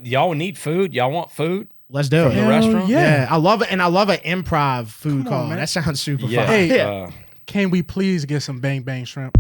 Y'all need food? Y'all want food? Let's do it. From the restaurant? Yeah, I love it, and I love an improv food call. Man. That sounds super fun. Hey, can we please get some bang bang shrimp?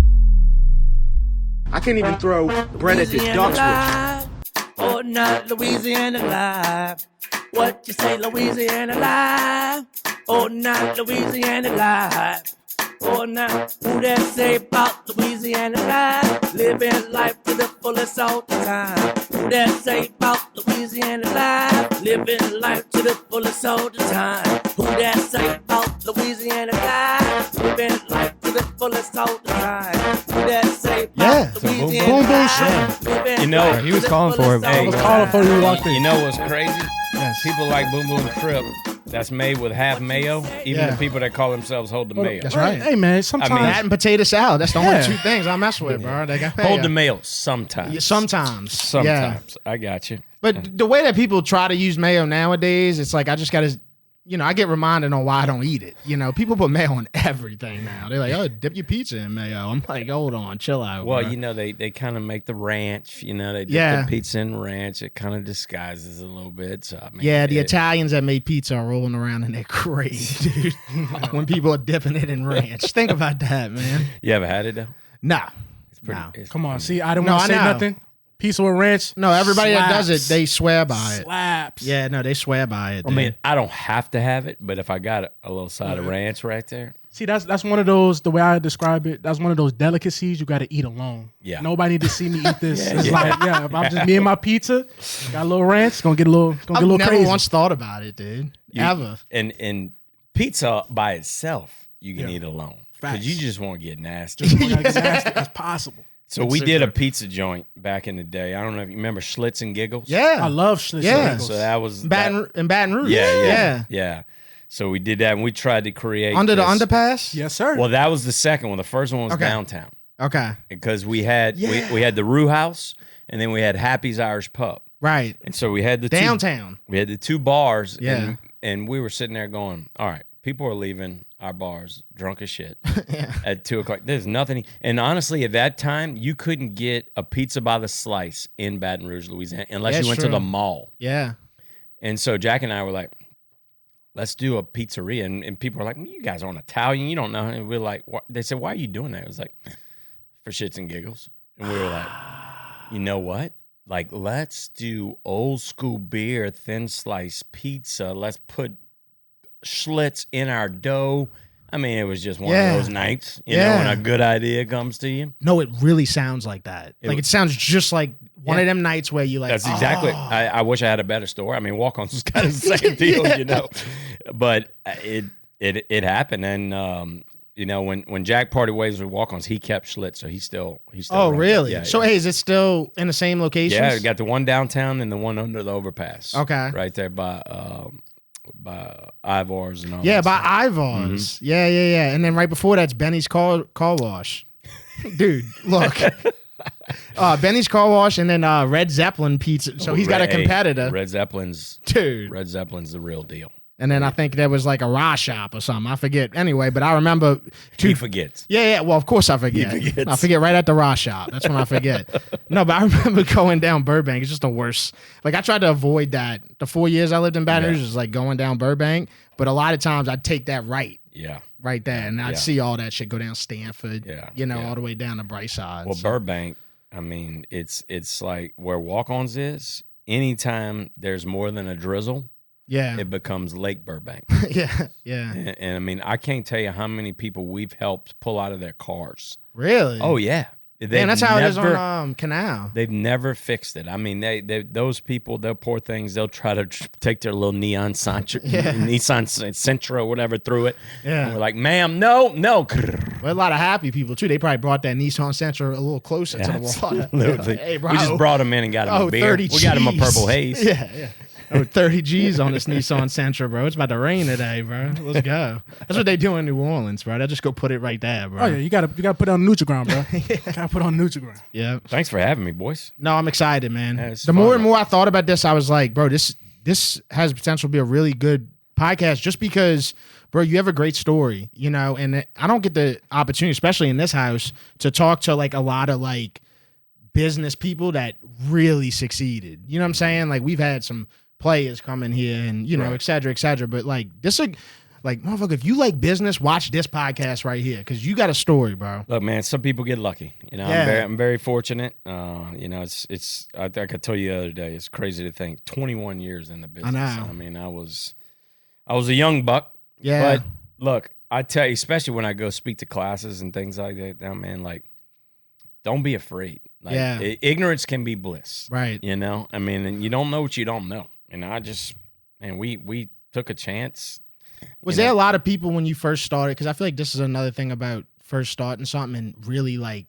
I can't even throw bread at this dog switch. Oh, not Louisiana live. What you say, Louisiana live? Oh, not Louisiana live. Oh, now who that say about Louisiana live? Living life to the fullest all the time. Who that say about Louisiana live? Living life to the fullest all the time. Who that say about Louisiana live? Living life to the fullest all the time. Who that say about Louisiana live? You know, he was calling for it. I was calling for you walked in. You know what's crazy? People like Boom Boom Shrimp that's made with half mayo. Even the people that call themselves Hold the Mayo. That's right. Hey, man, sometimes. That and potato salad. That's the only two things I mess with, bro. They got Hold the Mayo sometimes. Yeah, sometimes. Yeah. I got you. But the way that people try to use mayo nowadays, it's like I just got to, I get reminded on why I don't eat it. People put mayo on everything now. They're like, oh, dip your pizza in mayo. I'm like, hold on, chill out. Well, bro. they kind of make the ranch. They dip the pizza in ranch. It kind of disguises a little bit. So I mean, the Italians that made pizza are rolling around in their grave, dude. When people are dipping it in ranch. Think about that, man. You ever had it, though? No. It's pretty. Come on, see, I didn't want to say nothing. Pizza with ranch. No, everybody that does it, they swear by it. Slaps. Yeah, no, they swear by it. I mean, I don't have to have it, but if I got a little side of ranch right there. See, that's one of those, the way I describe it, that's one of those delicacies you got to eat alone. Yeah. Nobody need to see me eat this. It's like, if I'm just me and my pizza, got a little ranch, it's going to get a little crazy. I've never once thought about it, dude. Ever. And pizza by itself, you can eat alone. Because you just want to get nasty. As nasty as possible. So we did a pizza joint back in the day. I don't know if you remember Schlitz and Giggles. Yeah. I love Schlitz and Giggles. So that was... in Baton Rouge. Yeah. So we did that, and we tried to create... Under the underpass? Yes, sir. Well, that was the second one. The first one was downtown. Okay. Because we had we had the Rue House, and then we had Happy's Irish Pub. Right. And so we had the downtown. We had the two bars. Yeah. And we were sitting there going, all right, people are leaving our bars drunk as shit at 2:00. There's nothing. And honestly, at that time, you couldn't get a pizza by the slice in Baton Rouge, Louisiana, unless you went to the mall. Yeah. And so Jack and I were like, let's do a pizzeria. And people were like, you guys aren't Italian. You don't know. And we were like, what? They said, why are you doing that? It was like, for shits and giggles. And we were like, you know what? Like, let's do old school beer, thin slice pizza. Let's put Schlitz in our dough. I mean, it was just one of those nights, you know, when a good idea comes to you. No, it really sounds like that. It sounds just like one of them nights where you like. That's exactly. I wish I had a better story. I mean, Walk-Ons was kind of the same deal, you know. But it happened, and when Jack parted ways with Walk-Ons, he kept Schlitz, so he's still. Oh, really? Yeah, so hey, is it still in the same location? Yeah, we got the one downtown and the one under the overpass. Okay, right there by Ivar's and all. Yeah, that by stuff. Ivar's. Mm-hmm. Yeah. And then right before that's Benny's car wash. Dude, look. Benny's car wash and then Red Zeppelin pizza. So he's got a competitor. Red Zeppelin's the real deal. And then I think there was like a raw shop or something. I forget. Anyway, but I remember. He forgets. Yeah. Well, of course I forget. I forget right at the raw shop. That's when I forget. No, but I remember going down Burbank. It's just the worst. Like I tried to avoid that. The 4 years I lived in Baton Rouge was like going down Burbank. But a lot of times I'd take that right. Yeah. Right there. And I'd see all that shit go down Stanford. Yeah. All the way down to Brightside. Well, Burbank, I mean, it's like where Walk-Ons is. Anytime there's more than a drizzle. Yeah, it becomes Lake Burbank. yeah. And I mean, I can't tell you how many people we've helped pull out of their cars. Really? Oh, yeah. Man, that's how it is on Canal. They've never fixed it. I mean, those people, they're poor things. They'll try to take their little Nissan Sentra or whatever through it. Yeah. And we're like, ma'am, no. Well, a lot of happy people, too. They probably brought that Nissan Sentra a little closer to the water. Like, hey, bro. We just brought them in and got them a beer. We got them a Purple Haze. Yeah. 30 G's on this Nissan Sentra, bro. It's about to rain today, bro. Let's go. That's what they do in New Orleans, bro. They just go put it right there, bro. Oh, yeah. You gotta put it on Nutriground, bro. Gotta put on Nutriground. Yeah. Thanks for having me, boys. No, I'm excited, man. The more and more I thought about this, I was like, bro, this has potential to be a really good podcast just because, bro, you have a great story, you know, and I don't get the opportunity, especially in this house, to talk to like a lot of like business people that really succeeded. You know what I'm saying? Like we've had some players come in here and, you know, et cetera, but like this, like, motherfucker, if you like business, watch this podcast right here because you got a story, bro. Look, man, some people get lucky. You know, I'm very fortunate. You know, it's. I could tell you the other day, it's crazy to think 21 years in the business. I know. I mean, I was a young buck. Yeah. But look, I tell you, especially when I go speak to classes and things like that, man, like, don't be afraid. Like, ignorance can be bliss. Right. You know, I mean, and you don't know what you don't know. And we took a chance. Was there a lot of people when you first started? Because I feel like this is another thing about first starting something and really like,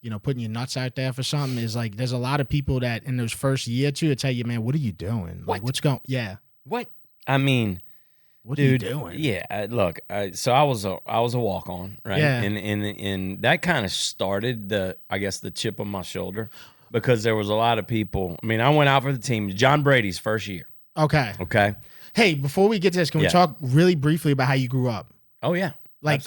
you know, putting your nuts out there for something is like there's a lot of people that in those first year or two tell you, man, what are you doing? Like, what's going? Yeah. What? I mean, what dude, are you doing? Yeah. Look, so I was a walk-on, right? Yeah. And that kind of started the chip on my shoulder because there was a lot of people. I mean, I went out for the team. John Brady's first year. Okay. Hey, before we get to this, can we talk really briefly about how you grew up? Oh yeah, like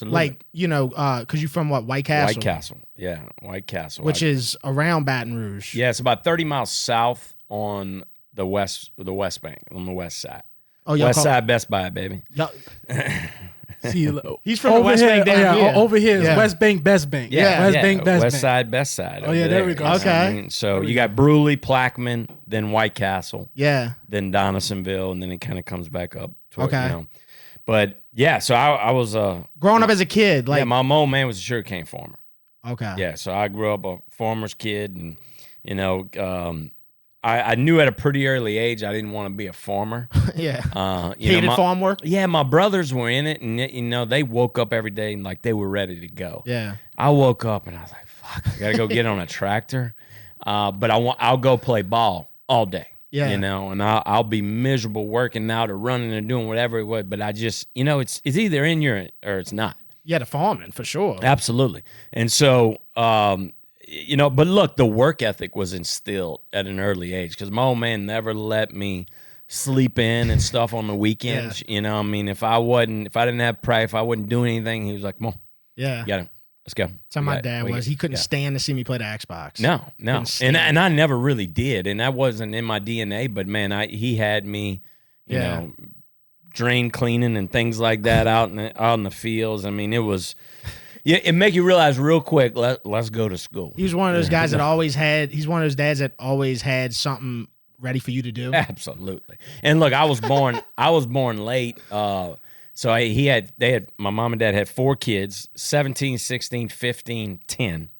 you know, because you're from what, White Castle? White Castle, yeah, White Castle, which is around Baton Rouge. Yeah, it's about 30 miles south on the west bank, on the west side. Oh, West Side Best Buy, baby. See, he's from the West Bank down here. Over here is West Bank, Best Bank. West Bank, Best West Bank. Side, Best Side. Oh yeah, there we go. Okay. I mean, so you got Bruley, Plaquemine, then White Castle. Yeah. Then Donaldsonville, and then it kind of comes back up. Toward, you know. But yeah, so I was growing up as a kid. Like my old man was a sugarcane farmer. Okay. Yeah, so I grew up a farmer's kid, and you know, I knew at a pretty early age I didn't want to be a farmer. Yeah. Hated farm work? Yeah, my brothers were in it, and you know, they woke up every day and like they were ready to go. Yeah. I woke up and I was like, fuck, I gotta go get on a tractor. But I'll go play ball all day. Yeah. You know, and I'll be miserable working out or running or doing whatever it was. But I just, you know, it's either in you or it's not. Yeah, the farming for sure. Absolutely. And so, you know, but look, the work ethic was instilled at an early age because my old man never let me sleep in and stuff on the weekends. You know, I mean, if I didn't have practice, if I wasn't doing anything, he was like, come on. Yeah. Got it. Let's go. That's how my dad was. He couldn't stand to see me play the Xbox. No. And I never really did. And that wasn't in my DNA, but man, he had me, you know, drain cleaning and things like that out in the fields. I mean, it was, it make you realize real quick, let's go to school. He was one of those guys that he's one of those dads that always had something ready for you to do. Absolutely. And look, I was born late. So my mom and dad had 4 kids, 17, 16, 15, 10.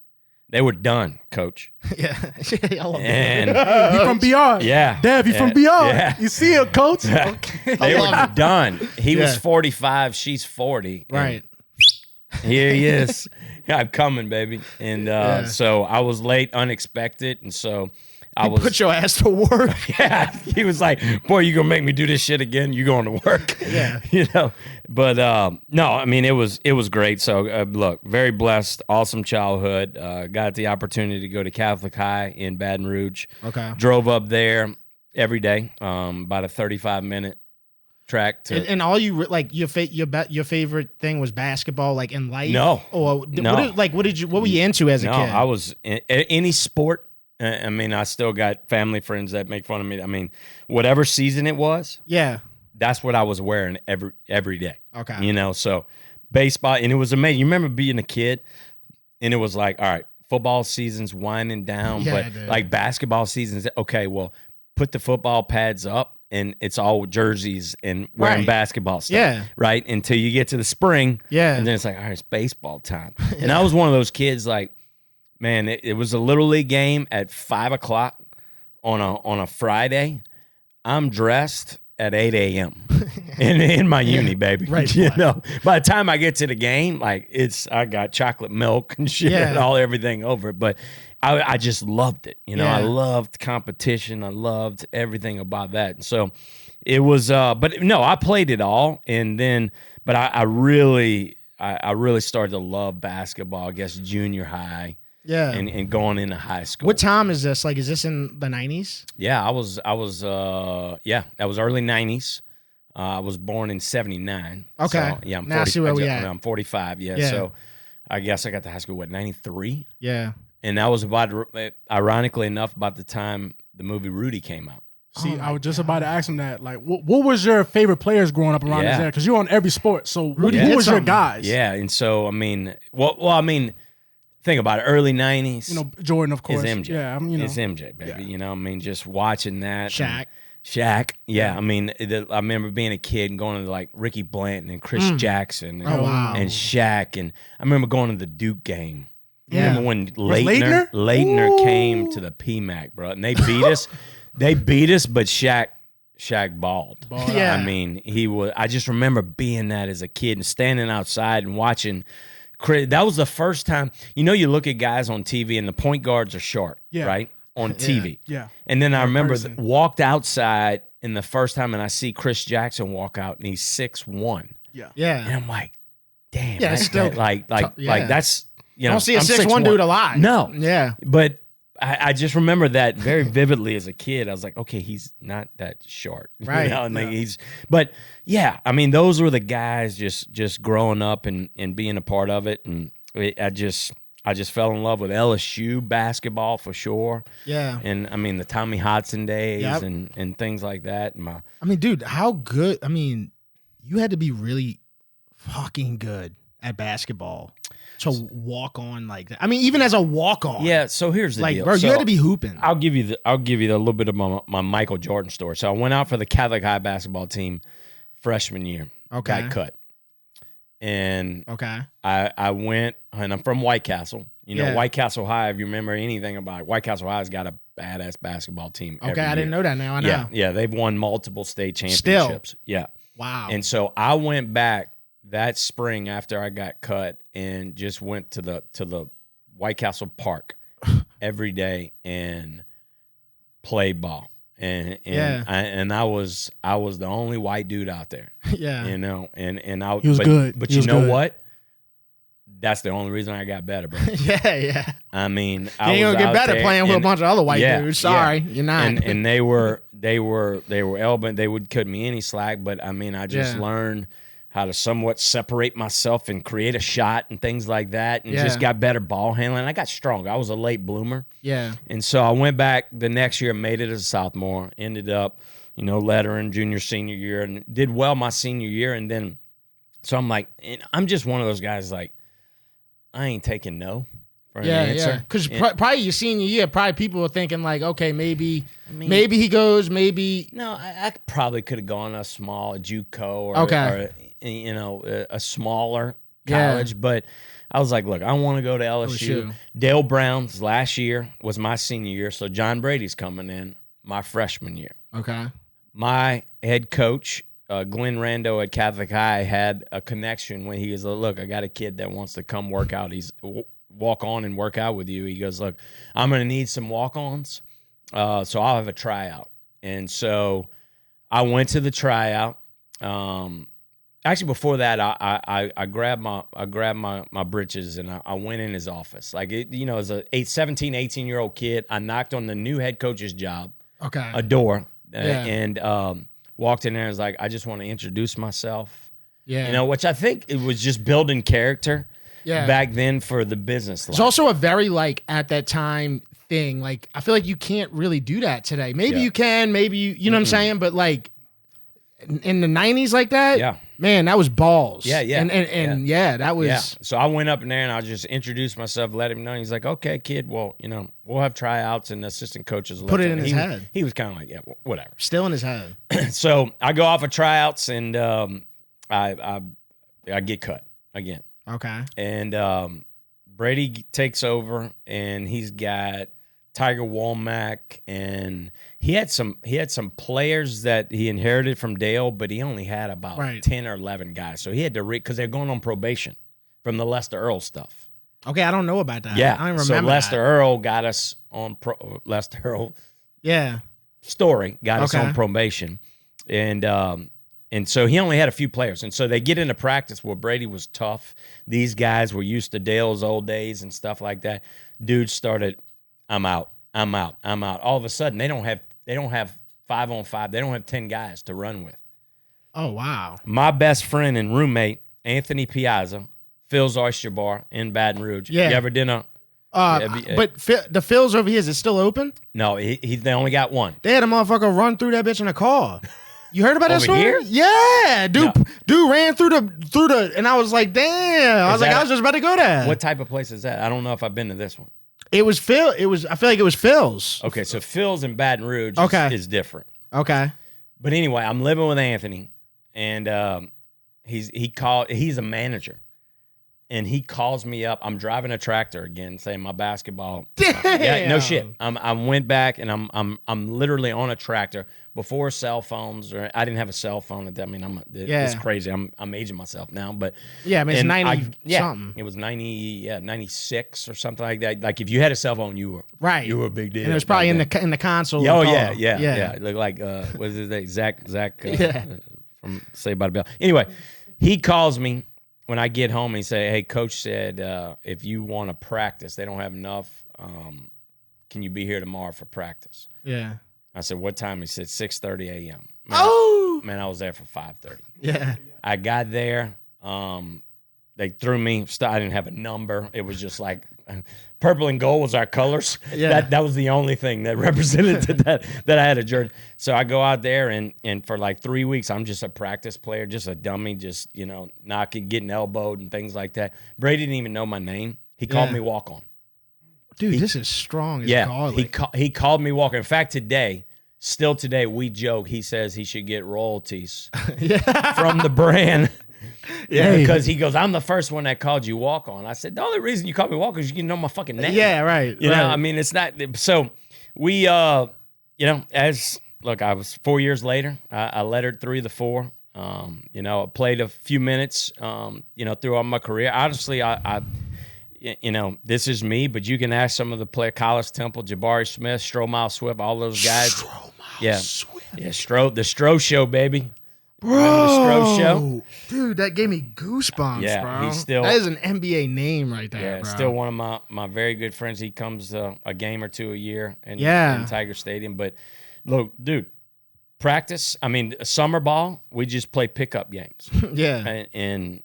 They were done, Coach. Yeah. I love and You from BR. Yeah. Dad, you from BR. Yeah. You see it, Coach? Okay. They were done. He was 45, she's 40. Right. Here he is. I'm coming, baby. And so I was late, unexpected, and so I was put your ass to work. Yeah, he was like, "Boy, you gonna make me do this shit again? You going to work?" Yeah, you know. But no, I mean it was great. So look, very blessed, awesome childhood. Got the opportunity to go to Catholic High in Baton Rouge. Okay, drove up there every day, about a 35-minute track to. And all you like your favorite thing was basketball, like in life? No, or no. What were you into as a kid? I was in any sport. I mean, I still got family friends that make fun of me. I mean, whatever season it was, that's what I was wearing every day. Okay, you know, so baseball, and it was amazing. You remember being a kid, and it was like, all right, football season's winding down, but like basketball season's okay. Well, put the football pads up, and it's all jerseys and wearing basketball stuff, right? Until you get to the spring, and then it's like, all right, it's baseball time. And I was one of those kids like. Man, it was a Little League game at 5:00 on a Friday. I'm dressed at 8 a.m. in my uni, baby. Right. You know, by the time I get to the game, like I got chocolate milk and shit and everything over it. But I just loved it. You know, I loved competition. I loved everything about that. And so it was, but no, I played it all. And then, but I really started to love basketball, I guess, junior high. Yeah, and going into high school. What time is this? Like, is this in the 90s? Yeah, that was early 90s. I was born in 79. Okay. So, yeah, I'm 40, now I see where we at. I'm 45. Yeah, so I guess I got to high school, 93? Yeah. And that was ironically enough, about the time the movie Rudy came out. See, I was just about to ask him that. Like, what was your favorite players growing up around this era? Because you're on every sport. So who was your guys? Yeah, and so, I mean, think about it. Early 90s. You know, Jordan, of course. Is MJ. Yeah, It's MJ, baby. Yeah. You know, I mean, just watching that. Shaq. Yeah. I mean, I remember being a kid and going to like Ricky Blanton and Chris Jackson and, and Shaq. And I remember going to the Duke game. Yeah. I remember when Leitner came to the PMAC, bro, and they beat us. They beat us, but Shaq balled. Yeah. I mean, I just remember being that as a kid and standing outside and watching. That was the first time, you look at guys on TV and the point guards are short, right? On TV. Yeah. And then I remember walked outside in the first time and I see Chris Jackson walk out and he's 6'1". Yeah. And I'm like, damn. Yeah, that's still like that's, I don't see a 6'1" dude alive. No. Yeah. But I just remember that very vividly as a kid. I was like, okay, he's not that short. Right. But yeah, I mean, those were the guys just growing up and being a part of it. And I just fell in love with LSU basketball for sure. Yeah. And I mean, the Tommy Hodson days and things like that. I mean, dude, how good? I mean, you had to be really fucking good at basketball to walk on like that. I mean, even as a walk on. Yeah. So here's the deal. Bro, you had to be hooping. I'll give you a little bit of my Michael Jordan story. So I went out for the Catholic High basketball team freshman year. Okay. Got cut. And okay. I went, and I'm from White Castle. White Castle High, if you remember anything about it, White Castle High has got a badass basketball team. Okay, I didn't know that now. I know. Yeah, they've won multiple state championships. Still. Yeah. Wow. And so I went back that spring after I got cut and just went to the White Castle Park every day and played ball. And I was the only white dude out there. Yeah. And he was good. But you know what? That's the only reason I got better, bro. Yeah. I mean, you ain't gonna get better playing with a bunch of other white dudes. Sorry, you're not. And they were elbowing. They would cut me any slack, but I mean, I just learned how to somewhat separate myself and create a shot and things like that, and just got better ball handling. I got stronger. I was a late bloomer. Yeah. And so I went back the next year, made it as a sophomore, ended up, lettering junior, senior year, and did well my senior year. And then, so I'm like, I'm just one of those guys like, I ain't taking no for an answer. Yeah, because probably your senior year, probably people were thinking like, okay, maybe he goes, maybe. No, I probably could have gone a JUCO or a smaller college, but I was like, look, I want to go to LSU. Dale Brown's last year was my senior year, so John Brady's coming in my freshman year. Okay. My head coach, Glenn Rando at Catholic High, had a connection when he was like, look, I got a kid that wants to come work out. He's walk on and work out with you. He goes, look, I'm going to need some walk-ons, so I'll have a tryout. And so I went to the tryout. Actually, before that, I grabbed my britches and I went in his office. Like, as a 17, 18-year-old kid, I knocked on the new head coach's job, a door, and walked in there and was like, I just want to introduce myself. Yeah. Which I think it was just building character back then for the business life. It's also a very, like, at that time thing. Like, I feel like you can't really do that today. Maybe you can, maybe you know what I'm saying? But, like, in the 90s like that, man, that was balls. Yeah. And that was. Yeah. So I went up in there and I just introduced myself, let him know. He's like, okay, kid, well, we'll have tryouts and assistant coaches. Put it in his head. He was kind of like, yeah, well, whatever. Still in his head. So I go off of tryouts and I get cut again. Okay. And Brady takes over and he's got Tiger Womack, and he had some players that he inherited from Dale, but he only had about 10 or 11 guys. So he had to because they're going on probation from the Lester Earl stuff. Okay, I don't know about that. Yeah, I don't remember. So Lester Earl got us on Lester Earl. Yeah. Story got us on probation, and so he only had a few players, and so they get into practice where Brady was tough. These guys were used to Dale's old days and stuff like that. Dudes started. I'm out. All of a sudden, they don't have 5-on-5. They don't have 10 guys to run with. Oh, wow. My best friend and roommate, Anthony Piazza, Phil's Oyster Bar in Baton Rouge. Yeah. You ever done But the Phil's over here, is it still open? No, they only got one. They had a motherfucker run through that bitch in a car. You heard about that story? Here? Yeah, dude ran through the, and I was like, damn. I was just about to go there. What type of place is that? I don't know if I've been to this one. It was Phil. I feel like it was Phil's. Okay, so Phil's in Baton Rouge is different. Okay. But anyway, I'm living with Anthony, and he's a manager. And he calls me up. I'm driving a tractor again, saying my basketball. Yeah, no shit. I went back and I'm literally on a tractor before cell phones, or I didn't have a cell phone at that. I mean, it's crazy. I'm aging myself now, but yeah, I mean, it's 90 something. It was 96 or something like that. Like if you had a cell phone, you were right. You were a big deal. And it was probably in the console. Oh yeah. It looked like what is his name? Zach from Saved by the Bell. Anyway, he calls me. When I get home, he said, hey, Coach said, if you want to practice, they don't have enough. Can you be here tomorrow for practice? Yeah. I said, what time? He said, 6:30 a.m. Man, I was there for 5:30. Yeah. I got there. They threw me. I didn't have a number. It was just like purple and gold was our colors. Yeah. That was the only thing that represented that I had a jersey. So I go out there, and for like 3 weeks, I'm just a practice player, just a dummy, just, knocking, getting elbowed and things like that. Brady didn't even know my name. He called me Walk-On. Dude, this is strong as garlic. He called me Walk-On. In fact, still today, we joke. He says he should get royalties from the brand. Yeah, because he goes, I'm the first one that called you Walk-On. I said, the only reason you called me Walk-On is you can know my fucking name. Yeah, right. You know, I mean, it's not. So we, I was 4 years later. I lettered 3 of the 4. I played a few minutes, throughout my career. Honestly, this is me, but you can ask some of the players, Collis Temple, Jabari Smith, Stromile Swift, all those guys. Swift. Yeah, the Stro Show, baby. Bro, the Show? Dude, that gave me goosebumps, bro. That is an NBA name right there, bro. Still one of my very good friends. He comes to a game or two a year in Tiger Stadium. But look, dude, practice. I mean, summer ball, we just play pickup games. Yeah, and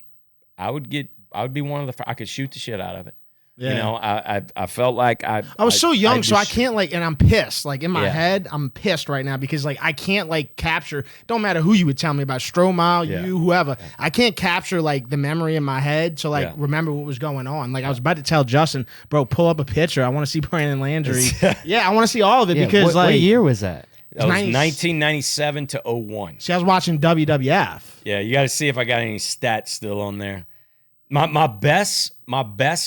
I would be one of the. I could shoot the shit out of it. Yeah. I felt like I was so young, so I can't and I'm pissed. Like in my head, I'm pissed right now because I can't capture. Don't matter who you would tell me about, Stromile, you, whoever. I can't capture the memory in my head to remember what was going on. I was about to tell Justin, bro, pull up a picture. I want to see Brandon Landry. I want to see all of it because what year was that? That was 1997 to 01. See, I was watching WWF. Yeah, you got to see if I got any stats still on there. My best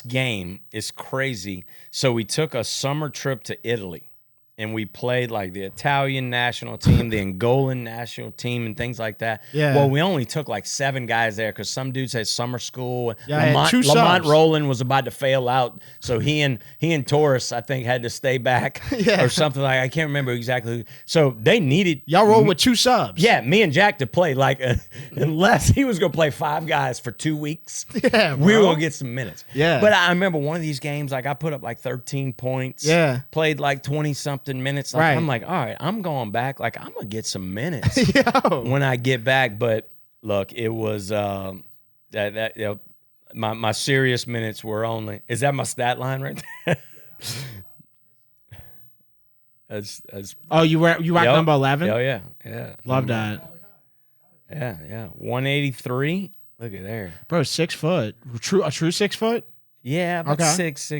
game is crazy. So we took a summer trip to Italy, and we played the Italian national team, the Angolan national team, and things like that. Yeah. Well, we only took 7 guys there because some dudes had summer school. Lamont Roland was about to fail out, so he and Torres, I think, had to stay back or something I can't remember exactly. So they needed y'all rolled with 2 subs. Yeah, me and Jack to play unless he was gonna play 5 guys for 2 weeks. Yeah, we were gonna get some minutes. Yeah, but I remember one of these games I put up 13 points. Yeah, played 20-something minutes. Right. I'm all right, I'm going back. I'm gonna get some minutes when I get back. But look, it was my serious minutes were only. Is that my stat line right there? That's you rock number 11? Oh yeah. Love that. Yeah. 183. Look at there, bro. 6 foot. A true 6 foot. Yeah, about 6,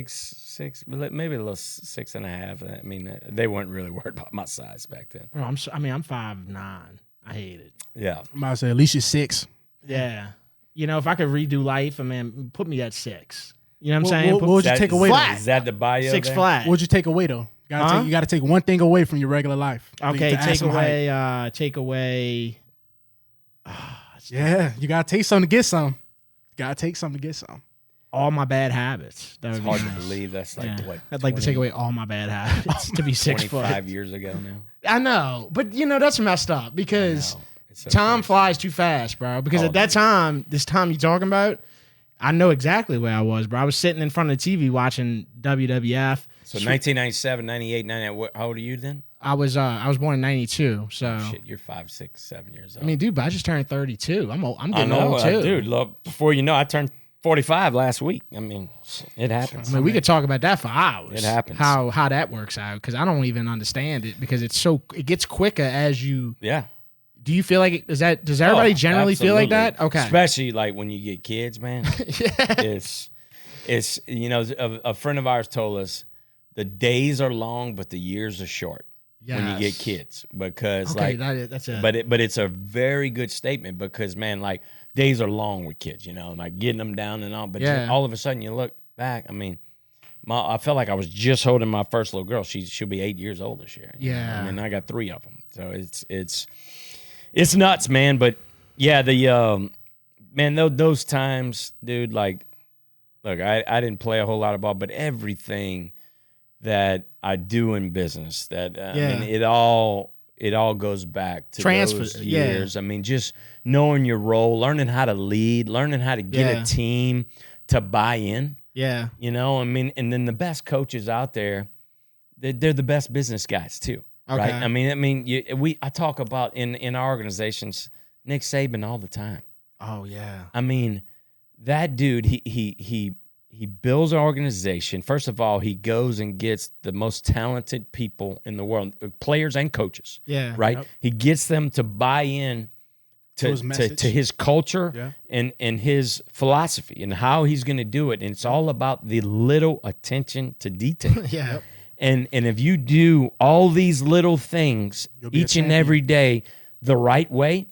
maybe a little 6.5. I mean, they weren't really worried about my size back then. Bro, I'm 5'9". I hate it. Yeah, I'm about to say at least you're 6. Yeah, if I could redo life, put me at 6. You know what I'm saying? What would you take away? Is that the bio? 6 there? flat. What would you take away though? You got to take one thing away from your regular life. Okay, take away. Yeah, you gotta take something to get some. All my bad habits. That would it's hard be nice. to believe that's I'd like to take away all my bad habits to be 6 foot. 25 years ago now. I know, but that's messed up because time flies too fast, bro. Because at that time, this time you're talking about, I know exactly where I was, bro. I was sitting in front of the TV watching WWF. So 1997, 98, 99. How old are you then? I was born in 92, so shit, you're 5, 6, 7 years old. I mean, dude, but I just turned 32. I'm getting old too, dude. Look, before you know, I turned 45 last week. I mean, it happens. I mean, we could talk about that for hours. It happens. How that works out, because I don't even understand it, because it gets quicker as you. Yeah. Do you feel like does everybody generally feel like that? Okay. Especially like when you get kids, man. Yeah. It's a friend of ours told us the days are long, but the years are short when you get kids, because that's it. But it's a very good statement, because man, like days are long with kids, like getting them down and all. But all of a sudden you look back. I mean, I felt like I was just holding my first little girl. She'll be 8 years old this year. Yeah. And I got 3 of them, so it's nuts, man. But yeah, those times, dude. Like, look, I didn't play a whole lot of ball, but everything that I do in business, I mean, it all goes back to those years. I mean, just knowing your role, learning how to lead, learning how to get a team to buy in. Yeah. I mean, and then the best coaches out there, they're the best business guys too. Okay. Right? I mean, I talk about in our organizations, Nick Saban all the time. Oh yeah. I mean, that dude, he builds an organization. First of all, he goes and gets the most talented people in the world, players and coaches. Yeah. Right. Yep. He gets them to buy in to his culture and his philosophy and how he's going to do it. And it's all about the little attention to detail. Yeah. And if you do all these little things each and every day the right way,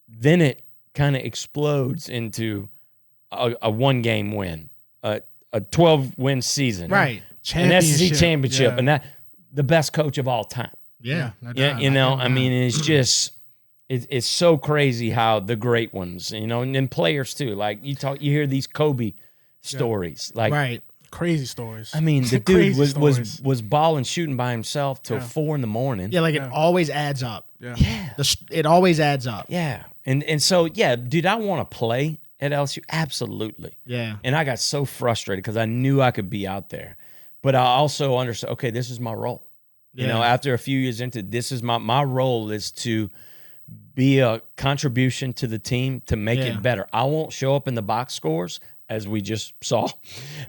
then it kind of explodes into a 1-game win, a 12-win season, right? An SEC championship, and that the best coach of all time. Yeah, I mean, it's just it's so crazy how the great ones, and then players too. Like you hear these Kobe stories, like right. Crazy stories. I mean, the dude was balling, shooting by himself till 4 a.m. Yeah, like it always adds up. Yeah. It always adds up. Yeah. And so, dude, I want to play at LSU. Absolutely. Yeah. And I got so frustrated because I knew I could be out there. But I also understood, okay, this is my role. Yeah. After a few years into this is my role is to be a contribution to the team to make it better. I won't show up in the box scores, as we just saw.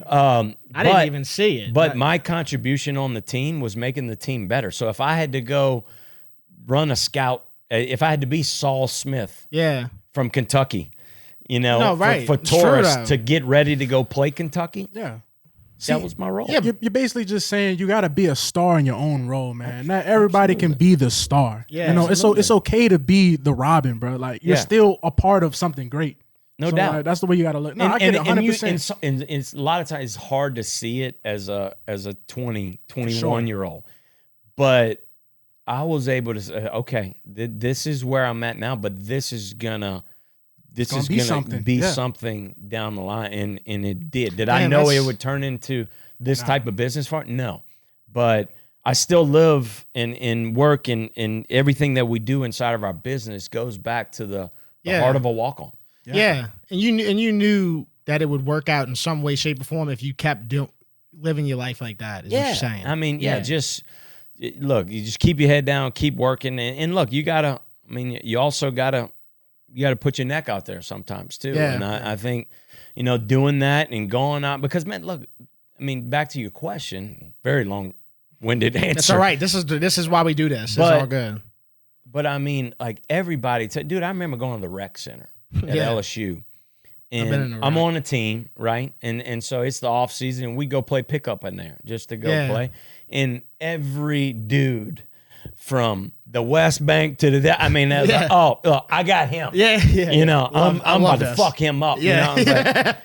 I didn't even see it. But my contribution on the team was making the team better. So if I had to go run a scout, if I had to be Saul Smith from Kentucky, for tourists to get ready to go play Kentucky, that was my role. Yeah, you're basically just saying you got to be a star in your own role, man. Not everybody can be the star. Yeah, it's okay to be the Robin, bro. Like, you're still a part of something great. No doubt. Like, that's the way you got to look. No, I get it 100%. And it's a lot of times it's hard to see it as a 21-year-old. But I was able to say, okay, this is where I'm at now, but this is gonna be something down the line, and it did. Did I know it would turn into this type of business for it? No. But I still live and work and everything that we do inside of our business goes back to the heart of a walk-on. Yeah. And you knew that it would work out in some way, shape, or form if you kept living your life like that, is what you're saying. I mean, just look, you just keep your head down, keep working. And look, you also gotta put your neck out there sometimes too. Yeah. And I think, doing that and going out, because man, look, I mean, back to your question, very long-winded answer. That's all right. This is why we do this. It's all good. But I mean, like everybody, dude, I remember going to the rec center at LSU. And I'm on a team, right? And so it's the off season, and we go play pickup in there just to go play. And every dude from the West Bank to the, I mean, I got him. Yeah. I'm about to fuck him up. Yeah.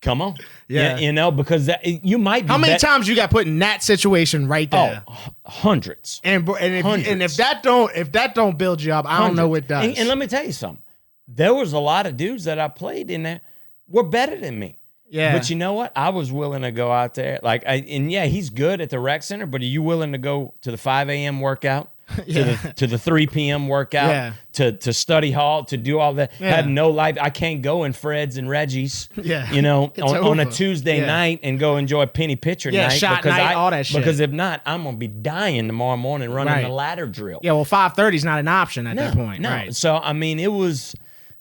Come on. Yeah. Because you might be. How many times you got put in that situation right there? Oh, hundreds. And if that don't build you up, I don't know what does. And let me tell you something. There was a lot of dudes that I played in there were better than me. Yeah. But you know what? I was willing to go out there. He's good at the rec center, but are you willing to go to the 5 a.m. workout, to the 3 p.m. workout, to study hall, to do all that? Have no life. I can't go in Fred's and Reggie's, on a Tuesday night and go enjoy penny pitcher night. Shot night, all that shit. Because if not, I'm going to be dying tomorrow morning running the ladder drill. Yeah, well, 5:30 is not an option at that point. No. Right. So, I mean, it was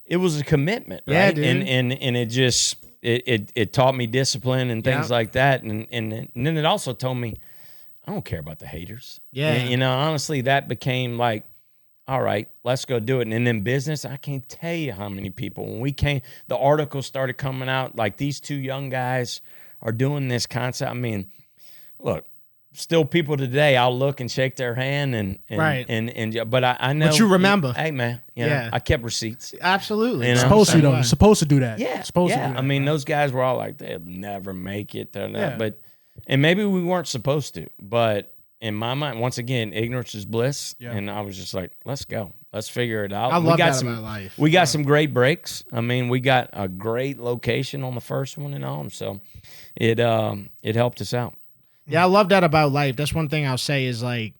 a commitment, right? Yeah, dude. And it just, it taught me discipline and things like that. And then it also told me, I don't care about the haters. Yeah. And, you know, honestly, that became like, all right, let's go do it. And in business, I can't tell you how many people, when we came, the articles started coming out, like these two young guys are doing this concept. I mean, look, still people today, I'll look and shake their hand but I know. But you remember. Hey, man, you know, I kept receipts. Absolutely. You know? Supposed to, though. Supposed to do that. Yeah. Supposed to do that. I mean, those guys were all like, they'll never make it. And maybe we weren't supposed to, but in my mind, once again, ignorance is bliss. Yeah. And I was just like, let's go. Let's figure it out. I love that about life. We got some great breaks. I mean, we got a great location on the first one and all. So it helped us out. Yeah, I love that about life. That's one thing I'll say is like,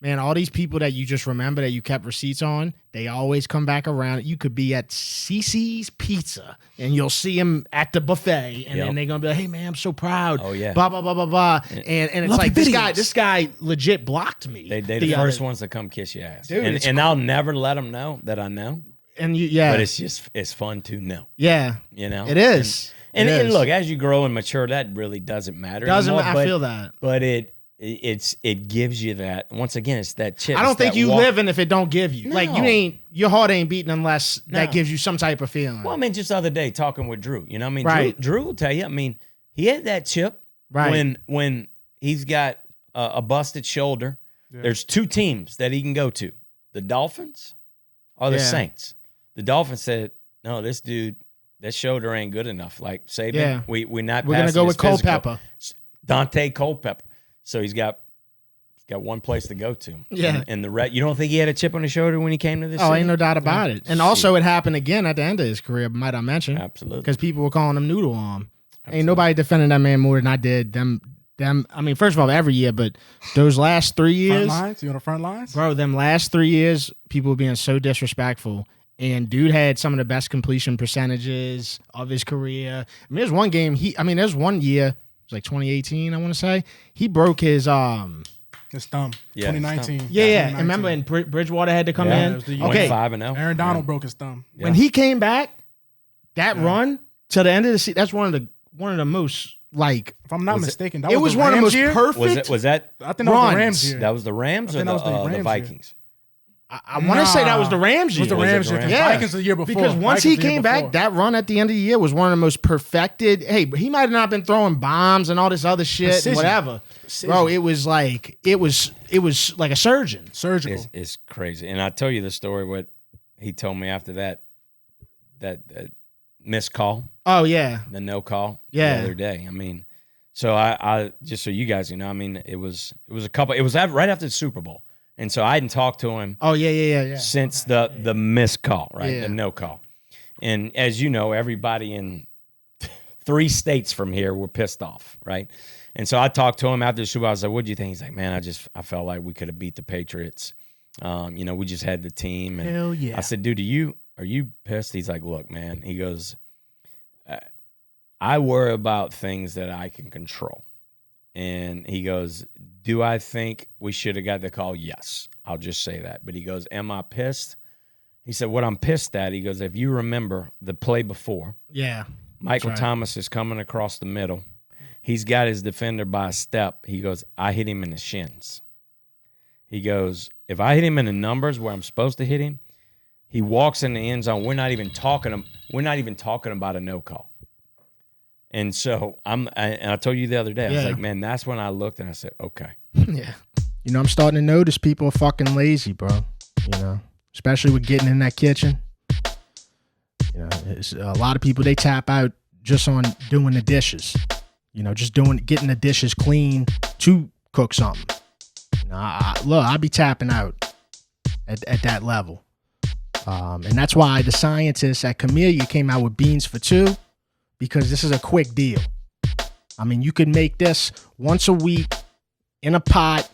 man, all these people that you just remember that you kept receipts on, they always come back around. You could be at CC's Pizza and you'll see them at the buffet, and then they're gonna be like, "Hey, man, I'm so proud." Oh yeah. Blah blah blah blah blah. And it's like this guy legit blocked me. They the first ones to come kiss your ass, dude, and I'll never let them know that I know. And but it's fun to know. Yeah, you know, it is. And look, as you grow and mature, that really doesn't matter. I feel that, but it gives you that. Once again, it's that chip. I don't think you living if it don't give you. No. Like your heart ain't beating unless that gives you some type of feeling. Well, I mean, just the other day talking with Drew. You know, what I mean, right. Drew will tell you. I mean, he had that chip when he's got a busted shoulder. Yeah. There's two teams that he can go to: the Dolphins or the Saints. The Dolphins said, "No, this dude." That shoulder ain't good enough. Like Saban, we're gonna go with Culpepper, Dante Culpepper. So he's got one place to go to. Yeah, and the you don't think he had a chip on his shoulder when he came to this? Oh, ain't no doubt about it. And also, it happened again at the end of his career. Might I mention? Absolutely, because people were calling him Noodle Arm. Ain't nobody defending that man more than I did. Them. I mean, first of all, every year, but those last 3 years, front lines. You on the front lines, bro? Them last 3 years, people were being so disrespectful. And dude had some of the best completion percentages of his career. I mean, there's one game there's 1 year, it was like 2018, I want to say. He broke his thumb. Yeah, 2019. Yeah. And remember, and Bridgewater had to come in. It was the okay, 5-0. Aaron Donald broke his thumb. Yeah. When he came back, that run to the end of the season, that's one of the most like. If I'm not mistaken, that was one of the most perfect. Was that? I think that was the Rams year. That was the Rams or the Vikings. I want to say that was the Rams year. It was the Rams year. Yeah. Vikings the year before. Because once he came back, that run at the end of the year was one of the most perfected. Hey, he might have not been throwing bombs and all this other shit and whatever. Bro, it was like a surgeon. Surgical. It's crazy. And I tell you the story what he told me after that missed call. Oh yeah. The no call. Yeah. The other day. I mean, so I just so you guys know, I mean, it was right after the Super Bowl. And so I hadn't talked to him. Oh yeah. Since the missed call, right? Yeah. The no call. And as you know, everybody in 3 states from here were pissed off, right? And so I talked to him after the Super Bowl. I was like, "What'd you think?" He's like, "Man, I felt like we could have beat the Patriots. We just had the team." And hell yeah. I said, "Dude, are you pissed?" He's like, "Look, man." He goes, "I worry about things that I can control." And he goes, "Do I think we should have got the call?" Yes, I'll just say that. But he goes, "Am I pissed?" He said, "What I'm pissed at," he goes, "if you remember the play before, Michael Thomas is coming across the middle. He's got his defender by a step. He goes, I hit him in the shins. He goes, if I hit him in the numbers where I'm supposed to hit him, he walks in the end zone. We're not even talking about a no call." And so I told you the other day, I was like, man, that's when I looked and I said, okay. Yeah. I'm starting to notice people are fucking lazy, bro. Especially with getting in that kitchen. It's a lot of people, they tap out just on doing the dishes. Just getting the dishes clean to cook something. I'll be tapping out at that level. And that's why the scientists at Camellia came out with beans for 2. Because this is a quick deal. I mean, you could make this once a week in a pot,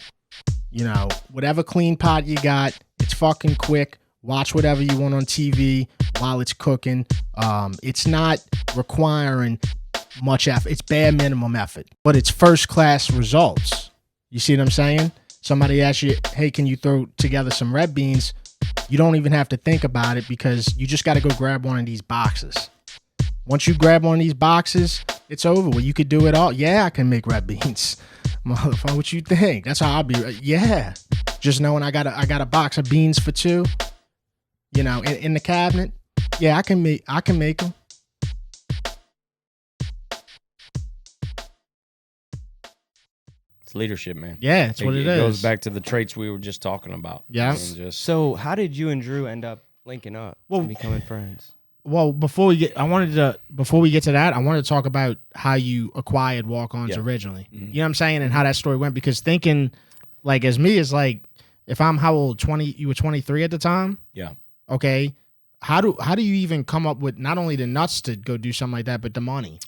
whatever clean pot you got. It's fucking quick. Watch whatever you want on TV while it's cooking. It's not requiring much effort. It's bare minimum effort, but it's first class results. You see what I'm saying? Somebody asks you, hey, can you throw together some red beans? You don't even have to think about it because you just got to go grab one of these boxes. Once you grab one of these boxes, it's over. Well, you could do it all. Yeah, I can make red beans. Motherfucker, what you think? That's how I'll be. Yeah. Just knowing I got a box of beans for 2, you know, in the cabinet. Yeah, I can make them. It's leadership, man. Yeah, it's what it is. It goes back to the traits we were just talking about. Yeah. So how did you and Drew end up linking up and becoming friends? Well, before we get to that, I wanted to talk about how you acquired Walk-Ons originally. Mm-hmm. You know what I'm saying? And how that story went, because thinking like as me is like, if I'm how old? 20, you were 23 at the time? Yeah. Okay. How do you even come up with not only the nuts to go do something like that, but the money?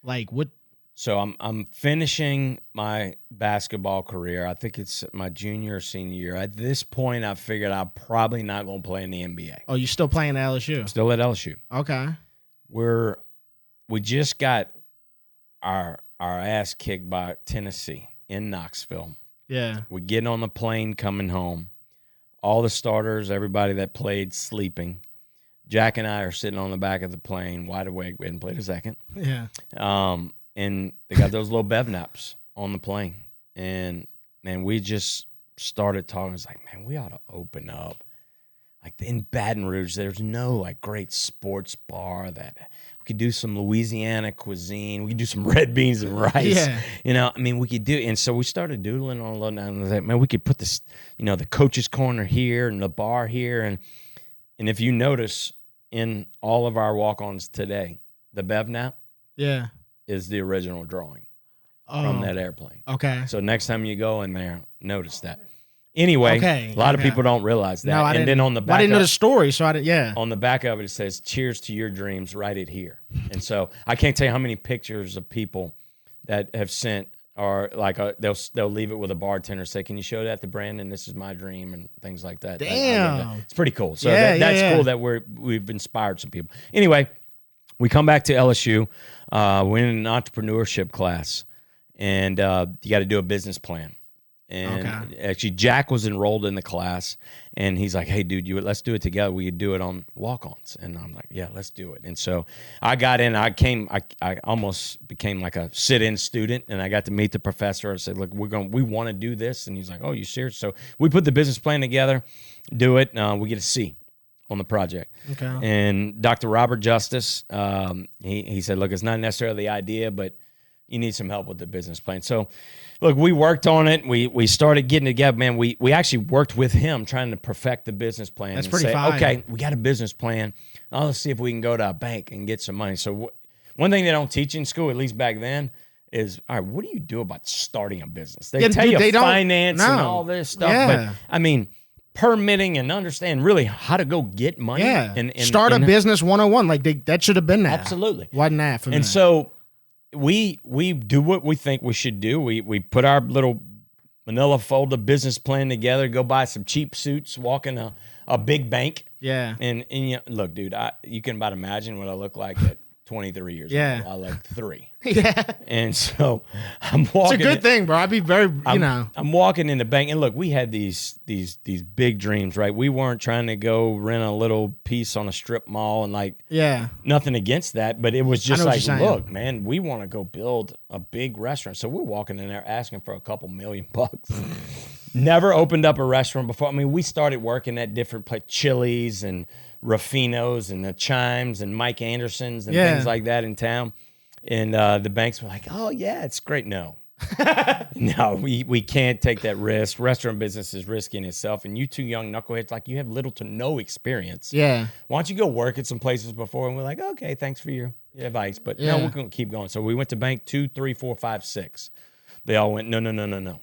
Like what? So I'm finishing my basketball career. I think it's my junior or senior year. At this point, I figured I'm probably not going to play in the NBA. Oh, you still playing at LSU? Still at LSU. Okay. We just got our ass kicked by Tennessee in Knoxville. Yeah. We're getting on the plane coming home. All the starters, everybody that played, sleeping. Jack and I are sitting on the back of the plane, wide awake. We hadn't played a second. Yeah. And they got those little bev naps on the plane. And, man, we just started talking. It's like, man, we ought to open up. Like, in Baton Rouge, there's no, like, great sports bar that we could do some Louisiana cuisine. We could do some red beans and rice. Yeah. You know, I mean, we could do – and so we started doodling on a little down. And I was like, man, we could put this, you know, the coach's corner here and the bar here. And if you notice, in all of our walk-ons today, the bev nap is the original drawing from that airplane. Okay. So next time you go in there, notice that. Anyway, a lot of people don't realize that. No, I and then on the back, I didn't know the story, so I didn't. Yeah. On the back of it, it says, "Cheers to your dreams. Write it here." And so I can't tell you how many pictures of people that have sent, or like they'll leave it with a bartender, say, "Can you show that to Brandon? This is my dream," and things like that. Damn, it's pretty cool. So that's cool that we've inspired some people. Anyway, we come back to LSU. We're in an entrepreneurship class, and you got to do a business plan. And actually, Jack was enrolled in the class, and he's like, "Hey, dude, let's do it together. We could do it on Walk-Ons." And I'm like, "Yeah, let's do it." And so I got in. I almost became like a sit-in student, and I got to meet the professor. I said, "Look, we want to do this," and he's like, "Oh, you serious?" So we put the business plan together, do it. We get a C on the project. Okay. And Dr. Robert Justice, he said, "Look, it's not necessarily the idea, but you need some help with the business plan." So, look, we worked on it. We started getting together, man. We actually worked with him trying to perfect the business plan. That's pretty fine. Okay, we got a business plan. Now let's see if we can go to a bank and get some money. So one thing they don't teach in school, at least back then, is, all right, what do you do about starting a business? They tell you finance and all this stuff. Yeah. But, I mean, permitting and understand really how to go get money. Yeah. And start a business 101. Like that should have been that. Absolutely. Wasn't that for me? And so we do what we think we should do. We put our little manila folder business plan together, go buy some cheap suits, walk in a big bank. Yeah. And you know, look, dude, you can about imagine what I look like at 23 years old. I look 3. Yeah. And so I'm walking. It's a good thing, bro. I'd be very, I'm walking in the bank, and look, we had these big dreams, right? We weren't trying to go rent a little piece on a strip mall and nothing against that, but it was just like, look, man, we want to go build a big restaurant. So we're walking in there asking for a couple $1 million. Never opened up a restaurant before. I mean, we started working at different places, Chili's and Rufino's and the Chimes and Mike Anderson's and things like that in town. And the banks were like, "Oh, yeah, it's great." No. No, we can't take that risk. Restaurant business is risky in itself. And you two young knuckleheads, like, you have little to no experience. Yeah. Why don't you go work at some places before? And we're like, okay, thanks for your advice. But no, we're going to keep going. So we went to bank 2, 3, 4, 5, 6. They all went, no.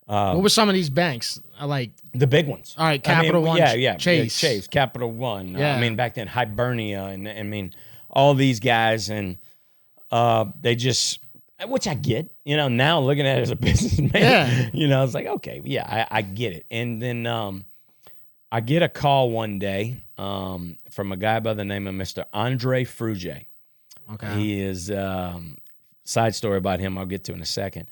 What were some of these banks? Like the big ones. All right, Capital One. Chase, Capital One. Yeah. I mean, back then, Hibernia, and I mean, all these guys, and they just, which I get, now looking at it as a businessman, it's like, okay, I get it. And then I get a call one day from a guy by the name of Mr. Andre Fruge. Okay. He is, side story about him I'll get to in a second.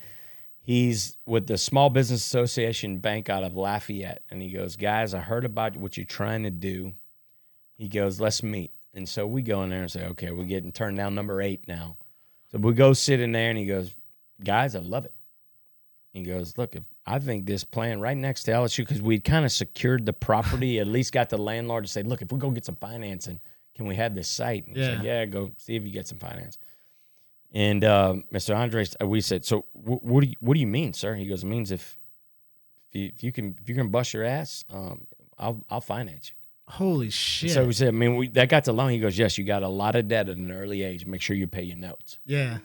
He's with the Small Business Association Bank out of Lafayette. And he goes, "Guys, I heard about what you're trying to do." He goes, "Let's meet." And so we go in there and say, okay, we're getting turned down number 8 now. So we go sit in there, and he goes, guys, I love it. He goes, look, I think this plan right next to LSU, because we'd kind of secured the property, at least got the landlord to say, look, if we go get some financing, can we have this site? And he's like, yeah, go see if you get some finance. And Mr. Andres, we said, so what do you mean, sir? He goes, it means if you can bust your ass, I'll finance you. Holy shit. So we said, that got the loan. He goes, yes, you got a lot of debt at an early age. Make sure you pay your notes. Yeah.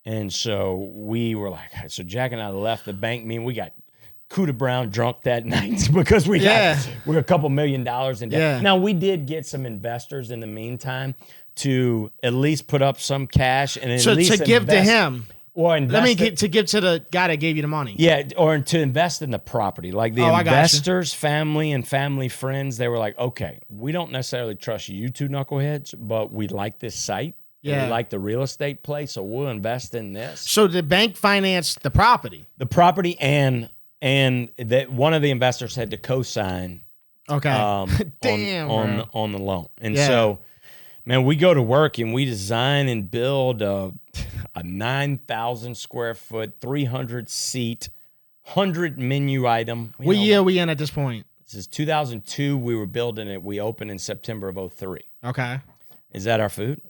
And so we were like, so Jack and I left the bank. We got Cuda Brown drunk that night because we're a couple $1 million in debt. Yeah. Now, we did get some investors in the meantime to at least put up some cash and at least to give to him. Or invest to give to the guy that gave you the money. Yeah, or to invest in the property. Like the investors, family, and family friends, they were like, okay, we don't necessarily trust you two knuckleheads, but we like this site. Yeah. We like the real estate play, so we'll invest in this. So the bank financed the property? The property and that one of the investors had to co-sign Damn, on the loan. And so, man, we go to work and we design and build a 9,000 square foot, 300 seat, 100 menu item. What year are we in at this point? This is 2002. We were building it. We opened in September of 03. Okay. Is that our food?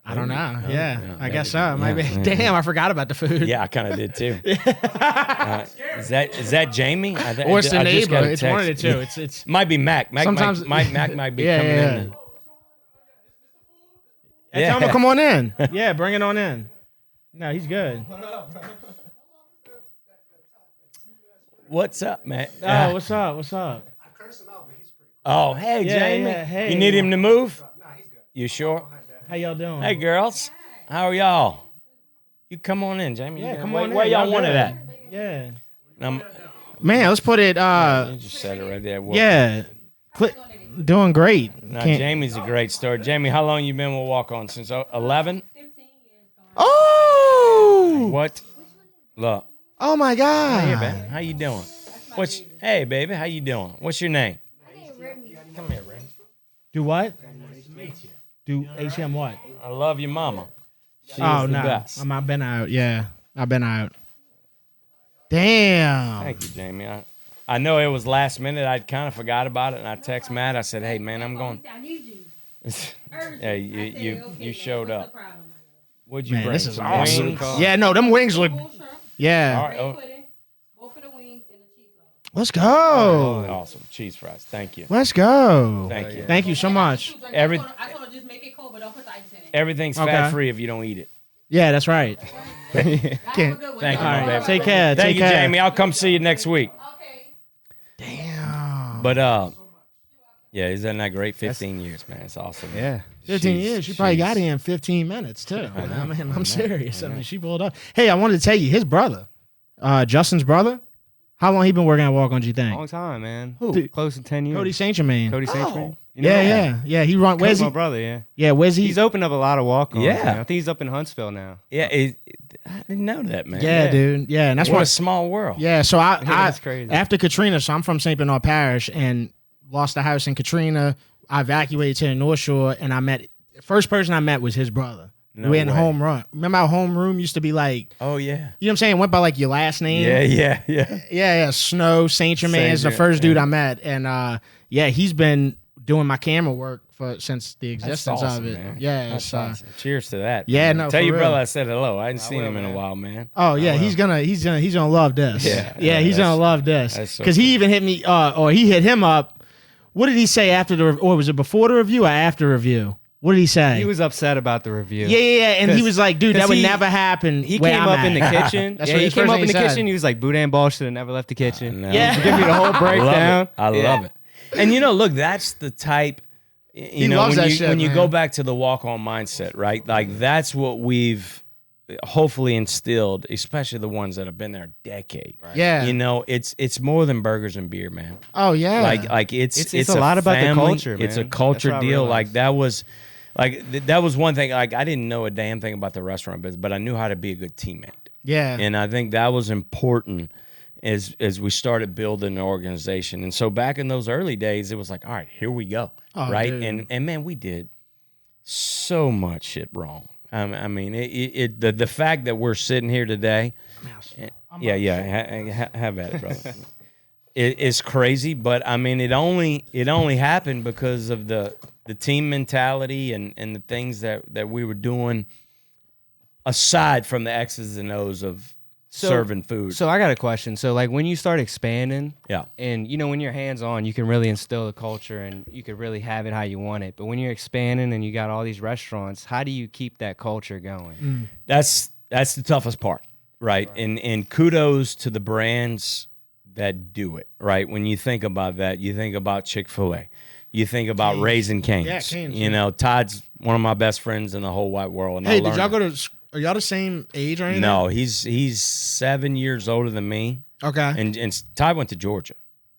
I don't know. Yeah, I guess so. Maybe. Damn, I forgot about the food. Yeah, I kind of did too. Is that Jamie? Or it's the neighbor. It's one of the two. It's might be Mac. Sometimes Mac might be coming in. Tell him to come on in. Yeah, bring it on in. No, he's good. What's up, man? Oh, what's up? What's up? I cursed him out, but he's pretty Oh, hey, Jamie. Yeah, hey. You need him to move? Nah, he's good. You sure? How y'all doing? Hey, girls. How are y'all? You come on in, Jamie. Yeah, come on in. Where y'all wanted at? Yeah. Man, let's put it. You just said it right there. Yeah. Doing great. Now, Jamie's a great story. Jamie, how long you been with Walk-Ons? Since 11? 15 years. Oh! What? Look. Oh, my God. Hey, man. How you doing? Hey, baby. How you doing? What's your name? Come here, Ray. Do what? Do HM what? I love your mama. She's the best. I've been out. Yeah, I've been out. Damn. Thank you, Jamie. I know it was last minute. I'd kind of forgot about it, and I text Matt. I said, hey, man, I'm going. I need you. Yeah, you showed up. What'd you bring? This is Some awesome. wings? Yeah, no, them wings look. Yeah. All right. Both of the wings and the cheese loaf. Let's go. Awesome. Cheese fries. Thank you. Let's go. Thank you. Thank you so much. I told her just make it cold, but don't put the ice in it. Everything's fat-free if you don't eat it. Yeah, that's right. Thank you, All right, baby. take care. Thank you, Jamie. I'll come see you next week. Okay. Damn. But, yeah, isn't that great? 15 years, man. It's awesome. Yeah. 15 years. She probably got in 15 minutes, too. I mean, I'm serious. I mean, she pulled up. Hey, I wanted to tell you, his brother, Justin's brother, how long he been working at Walk-Ons, you think? Long time, man. Who? Close to 10 years. Cody Saint Germain. Cody Saint Germain. You know Yeah. He run. Where's my he? brother, yeah. Yeah, where's he? He's opened up a lot of walk-ons. Yeah. Now. I think he's up in Huntsville now. Yeah, I didn't know that, man. Yeah, dude. Yeah, and that's What a small world. Yeah, so That's crazy. After Katrina, so I'm from St. Bernard Parish and lost the house in Katrina. I evacuated to the North Shore, and first person I met was his brother. No we in way. home run. Remember how homeroom used to be like? Oh, yeah. You know what I'm saying? Went by like your last name. Yeah. Yeah. Snow Saint Germain is the first dude I met, and he's been doing my camera work since the existence awesome, of it. man. Yeah, That's awesome. Cheers to that. Yeah, man. no, Tell for your real. brother I said hello. I hadn't seen him in a while, man. Oh yeah, he's gonna love this. Yeah, he's gonna love this that's so because he even hit me, or he hit him up. What did he say after or was it before the review or after review? What did he say? He was upset about the review. Yeah, and he was like, dude, that would never happen. He where came I'm up at. in the kitchen. That's yeah, what he his came first up thing in the he said. kitchen. He was like, Boudin Ball should have never left the kitchen. No. Yeah. Give me the whole breakdown. I love it. And look, that's the type. He loves that shit, when you man. go back to the walk-on mindset, right? Like that's what we've hopefully instilled, especially the ones that have been there a decade. Right? Yeah. It's more than burgers and beer, man. Oh yeah. Like it's a lot about the family, culture, man. It's a That's culture what I deal. realized. Like that was one thing. Like I didn't know a damn thing about the restaurant business, but I knew how to be a good teammate. yeah. And I think that was important as we started building an organization. And so back in those early days, it was like, all right, here we go. Oh, right. dude. And man, we did so much shit wrong. I mean, the fact that we're sitting here today, have at it, brother. It's crazy, but I mean, it only happened because of the team mentality and the things that we were doing aside from the X's and O's of serving food. So I got a question. So like when you start expanding, yeah, and you know when you're hands on, you can really instill the culture and you can really have it how you want it. But when you're expanding and you got all these restaurants, how do you keep that culture going? That's the toughest part, right? And kudos to the brands that do it, right? When you think about that, you think about Chick-fil-A, you think about Raising Cane's. Yeah, Cane's. You know, Todd's one of my best friends in the whole wide world. And hey, did y'all go to? Are y'all the same age or anything? No, he's 7 years older than me. Okay. And Todd went to Georgia.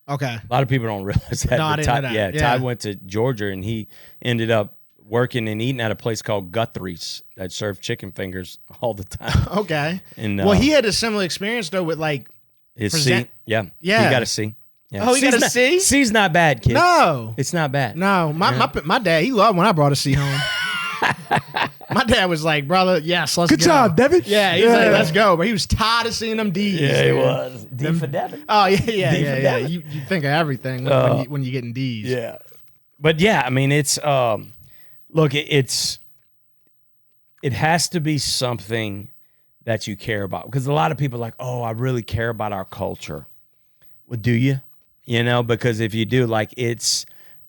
Okay. A lot of people don't realize that. No, I didn't know that. Yeah, Todd went to Georgia, and he ended up working and eating at a place called Guthrie's that served chicken fingers all the time. Okay. And well, he had a similar experience though with like his present- C. Yeah. Yeah. He got a C. Yeah. Oh, he got a C? C's not bad, kid. No. It's not bad. No, my dad, he loved when I brought a C home. My dad was like, brother, yes, let's Good go. job, Devin. Yeah, he was like, let's go. But he was tired of seeing them D's. Yeah, he dude. was. D for Devin. Oh, D for yeah. Devin. You think of everything when you're getting D's. Yeah. But yeah, I mean, it's look, it has to be something that you care about, because a lot of people are like, oh, I really care about our culture. Well, do you? You know, because if you do, like, it's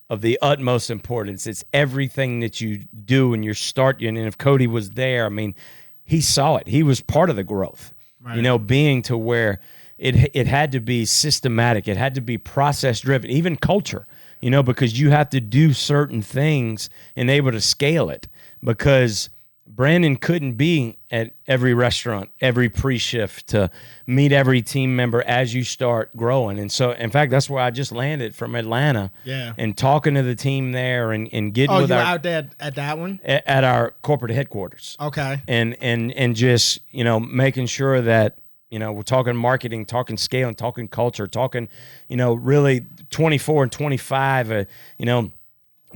of the utmost importance. It's everything that you do and your start. And if Cody was there, I mean, he saw it. He was part of the growth, right. You know, being to where it had to be systematic. It had to be process driven, even culture, you know, because you have to do certain things and able to scale it, because Brandon couldn't be at every restaurant, every pre-shift to meet every team member as you start growing. And so, in fact, that's where I just landed from Atlanta. Yeah. And talking to the team there and getting with you were out there at that one? At our corporate headquarters. Okay. And just, you know, making sure that, you know, we're talking marketing, talking scaling, talking culture, talking, you know, really 24 and 25, you know,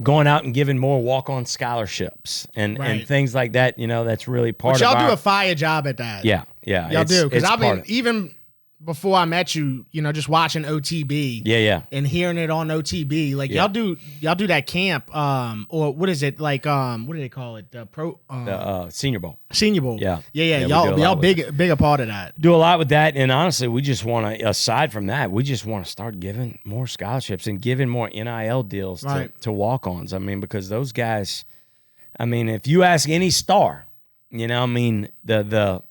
going out and giving more walk-on scholarships and things like that, you know, that's really part of y'all do a fire job at that. Yeah. Y'all do. Because I've been, even before I met you, you know, just watching OTB. Yeah. And hearing it on OTB. Like, y'all do that camp, or what is it? Like, what do they call it? The Senior Bowl. Senior Bowl. Yeah. Y'all big a part of that. Do a lot with that. And honestly, we just want to, aside from that, we just want to start giving more scholarships and giving more NIL deals to walk-ons. I mean, because those guys, I mean, if you ask any star, you know, I mean, the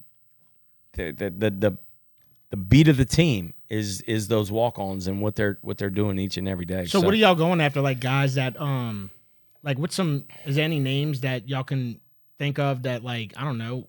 beat of the team is those walk-ons and what they're doing each and every day. So what are y'all going after? Like guys that like is there any names that y'all can think of that, like, I don't know,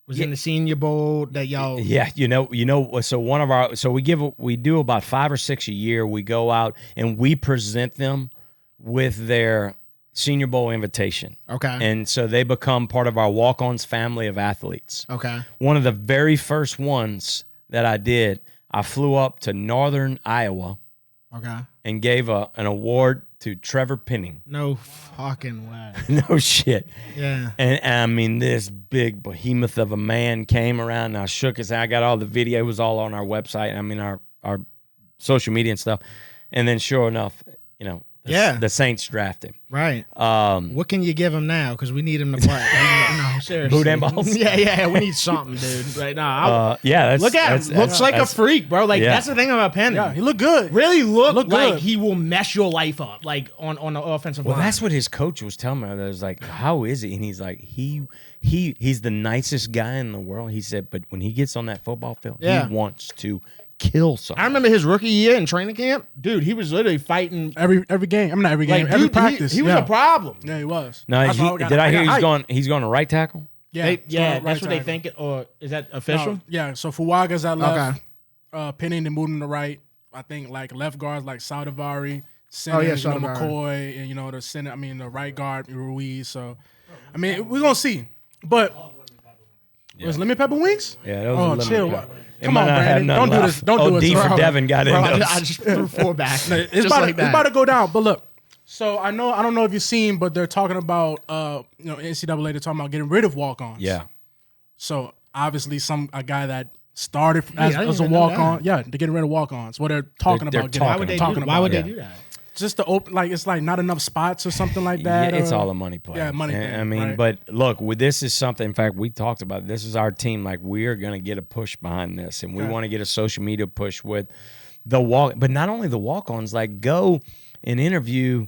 was in the Senior Bowl that y'all? Yeah, you know. So we do about 5 or 6 a year. We go out and we present them with their Senior Bowl invitation. Okay. And so they become part of our walk-ons family of athletes. Okay. One of the very first ones that I did, I flew up to northern Iowa. Okay. And gave an award to Trevor Penning. No fucking way. No shit. Yeah. And I mean, this big behemoth of a man came around and I shook his hand. I got all the video. It was all on our website. I mean, our social media and stuff. And then sure enough, you know, the Saints draft him. Right. What can you give him now? Because we need him to play. No, seriously. Boot and balls? Yeah. We need something, dude. Right now. Look at him. Looks like a freak, bro. Like, that's the thing about Penning. Yeah, he looked good. Really look like good. he will mess your life up, like on the offensive line. Well, that's what his coach was telling me. I was like, how is he? And he's like, he's the nicest guy in the world. He said, but when he gets on that football field, he wants to kill something. I remember his rookie year in training camp. Dude, he was literally fighting every game. I mean, not every game, every practice. He was a problem. Yeah, he was. No, did I hear he's going to right tackle? Yeah, that's what they think. Or is that official? No, yeah, so Fuaga's at left. Okay. Penning and moving to right. I think like left guards like Saldivari, center, McCoy, and the center. I mean the right guard Ruiz. So, I mean we're gonna see. But was lemon pepper wings? Yeah, that was chill. Pepper. Come on, Brandon. Don't do this. Don't do it. D for Devin got in those. I just threw 4 back. It's about to go down. But look, So I don't know if you've seen, but they're talking about NCAA. They're talking about getting rid of walk-ons. Yeah. So obviously, a guy that started as a walk-on, they're getting rid of walk-ons. What they're talking about. Why would they do that? Just to open, like it's like not enough spots or something like that. Yeah, it's all a money play. Yeah, money play. I mean, right. but look, this is something. In fact, we talked about it. This is our team. Like we are going to get a push behind this, and we want to get a social media push with the walk. But not only the walk-ons. Like go and interview.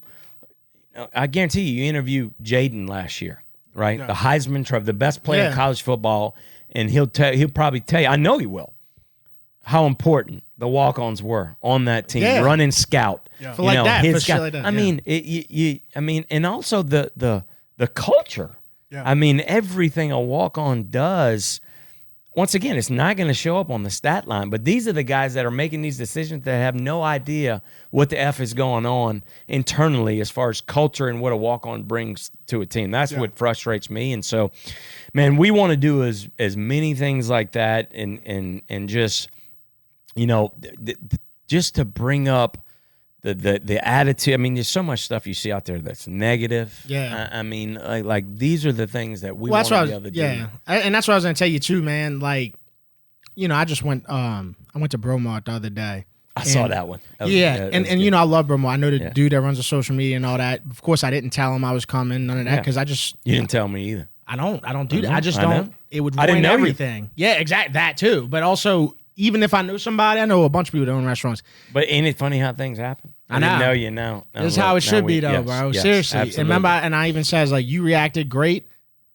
I guarantee you interview Jaden last year, right? Yeah. The Heisman Trophy, the best player in college football, and he'll probably tell you. I know he will. How important the walk-ons were on that team, running scout. Yeah. For like that, for shit like that. I mean, and also the culture. Yeah. I mean, everything a walk-on does. Once again, it's not going to show up on the stat line, but these are the guys that are making these decisions that have no idea what the F is going on internally as far as culture and what a walk-on brings to a team. That's what frustrates me. And so, man, we want to do as many things like that and just, just to bring up the attitude. I mean, there's so much stuff you see out there that's negative. Yeah. I mean, like these are the things that we want to be able to do. Yeah, and that's what I was gonna tell you too, man. Like, I just went. I went to Bromart the other day. I saw that one. That was, and I love Bromart. I know the dude that runs the social media and all that. Of course, I didn't tell him I was coming. None of that because you didn't tell me either. I don't do that. I just don't. It would ruin didn't know everything. Yeah, exactly. That too. But also, even if I knew somebody, I know a bunch of people that own restaurants. But ain't it funny how things happen? I know. Know you know. This is how it should be, though, bro. Yes, Seriously. absolutely. And remember, and I even says, like, you reacted great.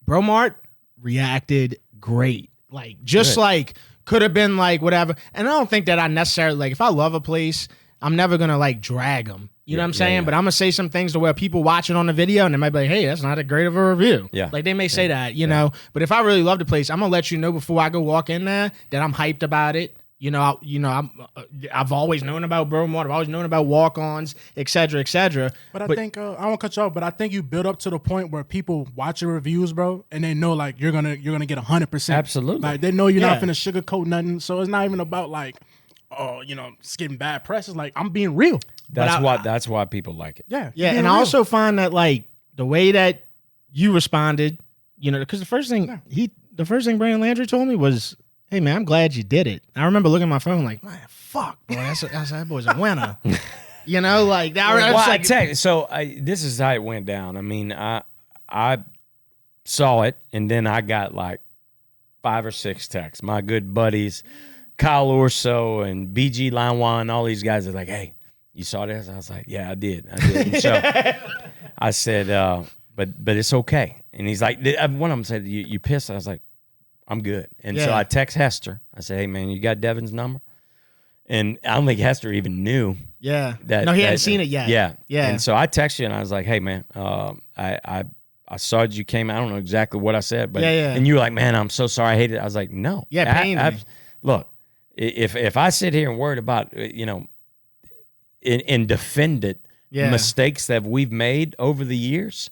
Bromart reacted great. Like, just Good. like, could have been like, whatever. And I don't think that I necessarily, like, if I love a place, I'm never going to, like, drag them. You know what I'm saying? Yeah. But I'm going to say some things to where people watching on the video and they might be like, hey, that's not a great of a review. Yeah. Like, they may say that, you know. But if I really love the place, I'm going to let you know before I go walk in there that I'm hyped about it. I've always known about Bromart. I've always known about walk-ons, et cetera, et cetera. But I think I won't cut you off. But I think you build up to the point where people watch your reviews, bro, and they know like you're gonna get 100%. Absolutely. Like they know you're not gonna sugarcoat nothing. So it's not even about like, just getting bad press. It's like I'm being real. That's why people like it. Yeah. Yeah, and I also find that like the way that you responded, because the first thing Brandon Landry told me was, hey, man, I'm glad you did it. I remember looking at my phone like, man, fuck, boy, that boy's a winner. Like that. This is how it went down. I mean, I saw it, and then I got like 5 or 6 texts. My good buddies, Kyle Orso and BG Lanwan, and all these guys are like, hey, you saw this? I was like, yeah, I did. And so I said, but it's okay. And he's like, one of them said, you pissed? I was like, I'm good. And so I text Hester. I said, hey, man, you got Devin's number? And I don't think Hester even knew. Yeah. That, he hadn't seen it yet. Yeah. Yeah. And so I texted you, and I was like, hey, man, I saw you came. I don't know exactly what I said. But and you were like, man, I'm so sorry. I hate it. I was like, no. Yeah, pain me. Look, if I sit here and worried about, and defended mistakes that we've made over the years,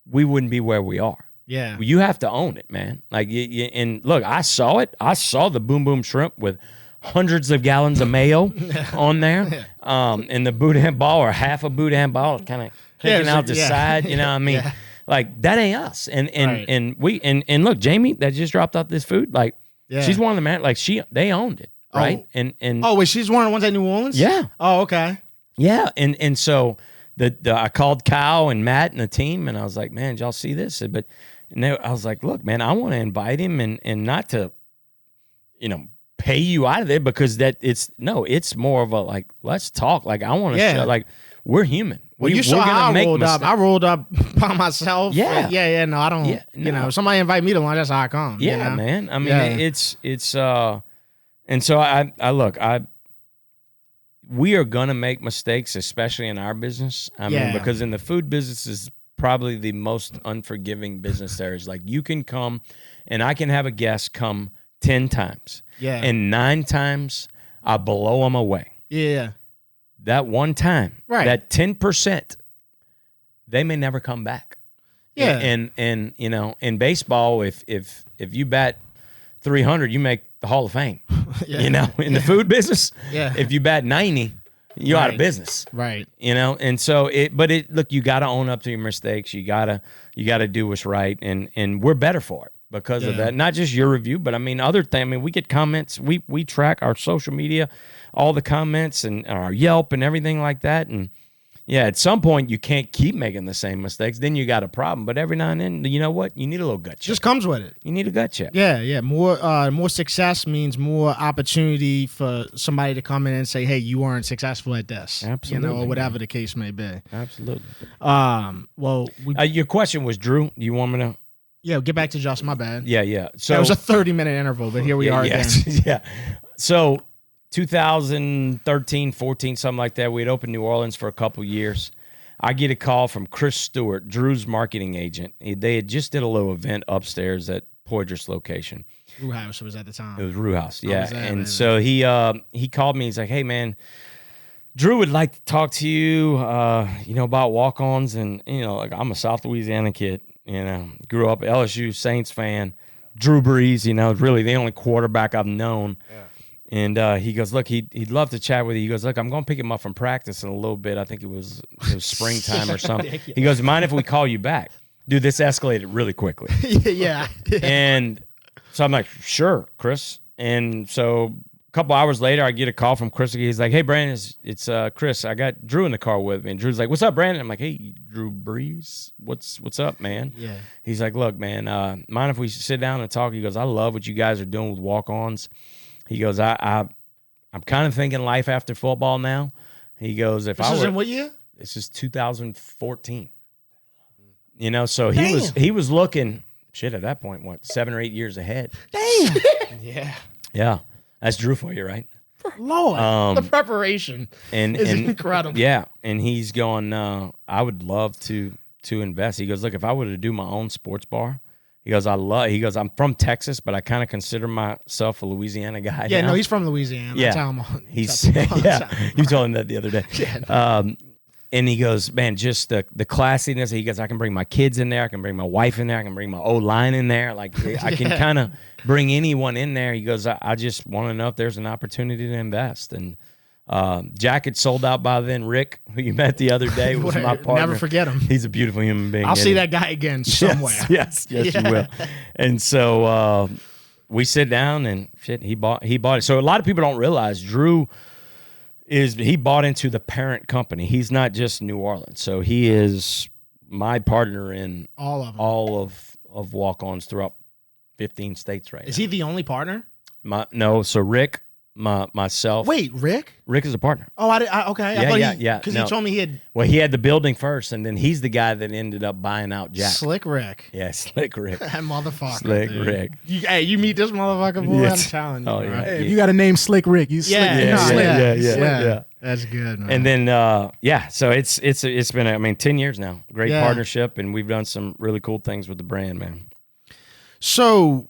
we wouldn't be where we are. Yeah, you have to own it, man. Like, and look, I saw it. I saw the Boom Boom Shrimp with hundreds of gallons of mayo on there, and the boudin ball or half a boudin ball, kind of kicking out the side. You know what I mean? Like that ain't us. And look, Jamie that just dropped off this food. Like, she's one of the man. Like they owned it, right? Wait, she's one of the ones at New Orleans. Yeah. Oh, okay. Yeah, and so I called Kyle and Matt and the team, and I was like, man, did y'all see this? But I was like, look, man, I want to invite him and not to, pay you out of there because it's more of a like, let's talk. Like I want to show, like we're human. Well, you saw how I rolled up. I rolled up by myself. Yeah. No, I don't. Yeah, somebody invite me to lunch, that's how I come. Yeah, man. I mean, it's and so I look, we are gonna make mistakes, especially in our business. I mean, because in the food business is probably the most unforgiving business there is. Like you can come and I can have a guest come 10 times. Yeah. And 9 times I blow them away. Yeah. That one time, that 10%, they may never come back. Yeah. And in baseball, if you bat 300, you make the Hall of Fame. In the food business, if you bat 90, you're out of business. Right. And so look, you got to own up to your mistakes. You got to do what's right. And we're better for it because of that. Not just your review, but I mean, other things. I mean, we get comments. We track our social media, all the comments and our Yelp and everything like that. And yeah, at some point you can't keep making the same mistakes. Then you got a problem. But every now and then, you know what? You need a little gut check. Just comes with it. You need a gut check. Yeah. More success means more opportunity for somebody to come in and say, hey, you weren't successful at this. Absolutely. Or whatever the case may be. Absolutely. Well, your question was, Drew, do you want me to? Yeah, get back to Josh. My bad. Yeah. So it was a 30-minute interval, but here we are again. Yeah. So 2013, 14, something like that, we had opened New Orleans for a couple years. I get a call from Chris Stewart, Drew's marketing agent. They had just did a little event upstairs at Poydras location. Rue House was at the time. It was Rue House, yeah. And so he called me. He's like, hey, man, Drew would like to talk to you, about walk-ons. And, like I'm a South Louisiana kid, grew up LSU Saints fan. Drew Brees, really the only quarterback I've known. Yeah. And he goes, look, he'd love to chat with you. He goes, look, I'm going to pick him up from practice in a little bit. I think it was springtime or something. He goes, mind if we call you back? Dude, this escalated really quickly. Yeah. And so I'm like, sure, Chris. And so a couple hours later, I get a call from Chris. He's like, hey, Brandon, it's Chris. I got Drew in the car with me. And Drew's like, what's up, Brandon? I'm like, hey, Drew Brees, what's up, man? Yeah. He's like, look, man, mind if we sit down and talk? He goes, I love what you guys are doing with walk-ons. He goes, I'm kind of thinking life after football now. He goes, This is in what year? This is 2014. So he was looking, shit, at that point, 7 or 8 years ahead. Damn. Yeah. That's Drew for you, right? Lord, the preparation is incredible. Yeah, and he's going, I would love to invest. He goes, look, if I were to do my own sports bar, he goes, I'm from Texas, but I kind of consider myself a Louisiana guy. Yeah, now. no, he's from Louisiana. Yeah, that's how I'm you told him that the other day. Yeah. And he goes, man, just the classiness. He goes, I can bring my kids in there. I can bring my wife in there. I can bring my O-line in there. Like I can kind of bring anyone in there. He goes, I just want to know if there's an opportunity to invest. And Jack had sold out by then. Rick, who you met the other day, was my partner. Never forget him. He's a beautiful human being. I'll see that guy again somewhere. Yes, you will. And so we sit down and shit. He bought it. So a lot of people don't realize Drew he bought into the parent company. He's not just New Orleans. So he is my partner in all of walk-ons throughout 15 states right now. Is he the only partner? No. So Rick. Myself. Wait, Rick? Rick is a partner. Oh, okay. Yeah. Because he told me he had. Well, he had the building first, and then he's the guy that ended up buying out Jack. Slick Rick. Yeah, Slick Rick. That motherfucker. Slick dude. Rick. You meet this motherfucker, boy. Yes. I'm telling you. Oh, yeah. Hey, if you got a name Slick Rick, you Slick. Yeah. That's good, man. And then so it's been 10 years now. Great partnership, and we've done some really cool things with the brand, man. So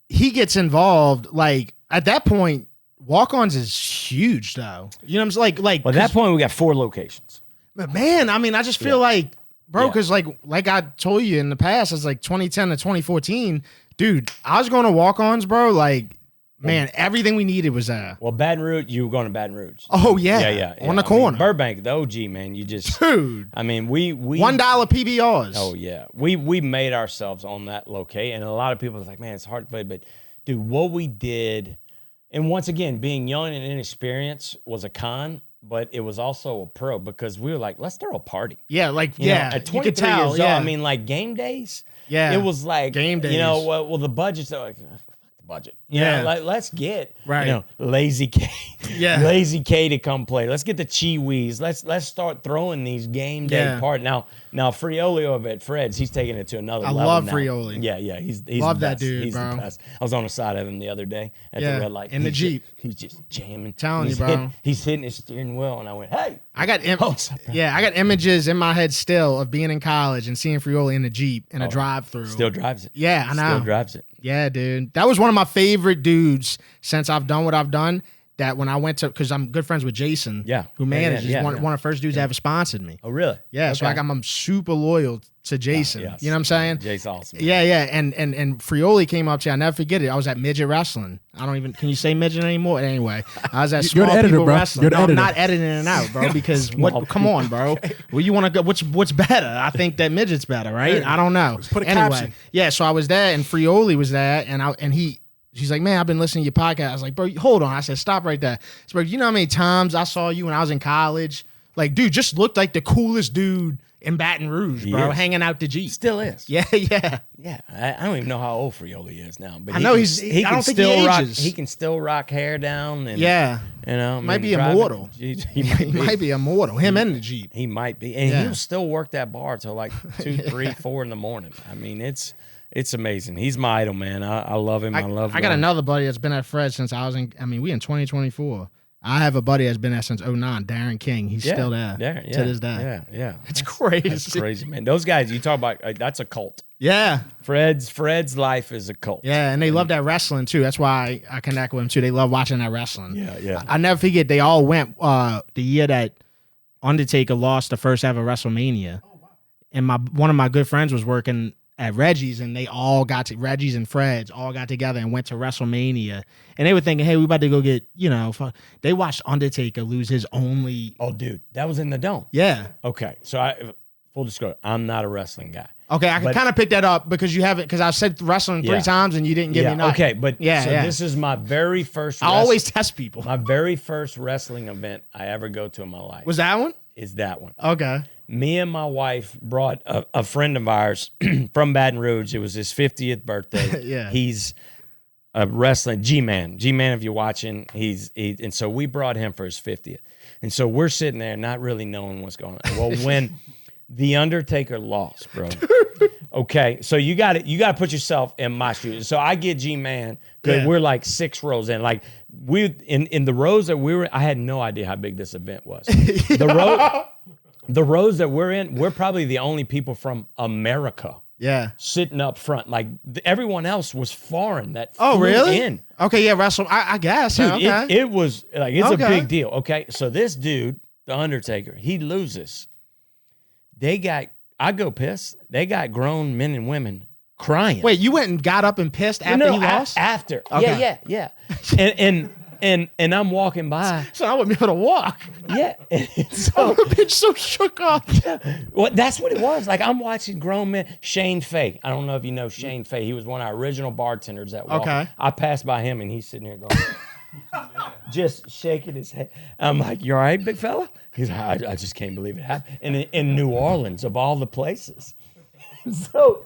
he gets involved. Like at that point, Walk-Ons is huge, though. You know what I'm saying? Like at that point, we got 4 locations. But man, I just feel like, bro, because like I told you in the past, it's like 2010 to 2014, dude. I was going to Walk-Ons, bro. Like, man, everything we needed was there. Well, Baton Rouge, you were going to Baton Rouge. Oh yeah. On the corner, Burbank, the OG, man. You just, dude. I mean, we $1 PBRs. Oh yeah, we made ourselves on that location, and a lot of people are like, man, it's hard to play, but dude, what we did. And once again, being young and inexperienced was a con, but it was also a pro because we were like, let's throw a party. Yeah, like, at 23 years old, I mean, like game days. Yeah. It was like, game days. Well, the budget's like, fuck the budget. Like, let's get, Lazy K. Lazy K to come play. Let's get the Chiwis. Let's start throwing these game day parties. Now Frioli over at Fred's, he's taking it to another level. I love now. Frioli. Yeah, he's love the that best. dude, he's bro. the best. I was on the side of him the other day at the red light. In the Jeep. He's just jamming. Telling you, bro. He's hitting his steering wheel, and I went, hey. I got images in my head still of being in college and seeing Frioli in the Jeep in a drive-through. Still drives it. Yeah, I know. Still drives it. Yeah, dude. That was one of my favorite dudes since I've done what I've done. that when I went to, because I'm good friends with Jason, who manages, one of the first dudes that ever sponsored me. Oh, really? Yeah, so like I'm super loyal to Jason. Yes. You know what I'm saying? Jay's awesome. Yeah, yeah. And Frioli came up to, I'll never forget it. I was at Midget Wrestling. I don't even, can you say midget anymore? Anyway, I was at Small You're the editor, People bro. Wrestling. You're the No, I'm editor. not editing it out, bro, because come on, bro. Well, you want to go, what's better? I think that midget's better, right? I don't know. put a anyway, caption. yeah, so I was there and Frioli was there and she's like, man, I've been listening to your podcast. I was like, bro, hold on. I said, stop right there. So, bro, you know how many times I saw you when I was in college? Like, dude, just looked like the coolest dude in Baton Rouge, bro, hanging out the Jeep. Still is. Yeah. Yeah. I don't even know how old Frioli is now. But I know I don't think he ages. He can still rock hair down. And, Yeah. You know, Might be immortal. He He might be immortal. Him and the Jeep. He might be. And he'll still work that bar till like 2, 3, 4 in the morning. I mean, it's amazing. He's my idol, man. I love him. I got another buddy that's been at Fred since we in 2024. I have a buddy that's been there since 2009, Darren King. He's still there to this day. Yeah. It's crazy. That's crazy, man. Those guys, you talk about, that's a cult. Yeah. Fred's life is a cult. Yeah, and they love that wrestling, too. That's why I connect with them, too. They love watching that wrestling. Yeah. I never forget, they all went the year that Undertaker lost the first ever WrestleMania. Oh, wow. And one of my good friends was working at Reggie's, and Reggie's and Fred's all got together and went to WrestleMania, and they were thinking, hey, we about to go get, they watched Undertaker lose his only. Oh, dude, that was in the Dome. Yeah. Okay, so full disclosure, I'm not a wrestling guy. Okay, I can kind of pick that up because you haven't, because I said wrestling 3 times and you didn't give me nothing. Okay, but this is my very first. I always test people. My very first wrestling event I ever go to in my life. Was that one? Is that one? Okay. Me and my wife brought a friend of ours from Baton Rouge. It was his 50th birthday. Yeah. He's a wrestling G-Man. G-Man, if you're watching, and so we brought him for his 50th. And so we're sitting there not really knowing what's going on. Well, when The Undertaker lost, bro. Okay, so you got to put yourself in my shoes. So I get G-Man because we're like 6 rows in. Like we in the rows that we were, I had no idea how big this event was. The rows that we're in, we're probably the only people from America. Yeah. Sitting up front. Like everyone else was foreign that flew really? In. Okay, yeah, I guess. Dude, okay. it was like, it's a big deal. Okay. So this dude, The Undertaker, he loses. I go piss. They got grown men and women crying. Wait, you went and got up and pissed after he lost? After. Okay. Yeah. And I'm walking by. So I wouldn't be able to walk. Yeah. So the bitch so shook up. Well, that's what it was. Like I'm watching grown men. Shane Fay. I don't know if you know Shane Fay. He was one of our original bartenders at Walk-Ons. Okay. I passed by him and he's sitting here going, just shaking his head. I'm like, you all right, big fella? He's like, I just can't believe it happened. And in New Orleans, of all the places. So,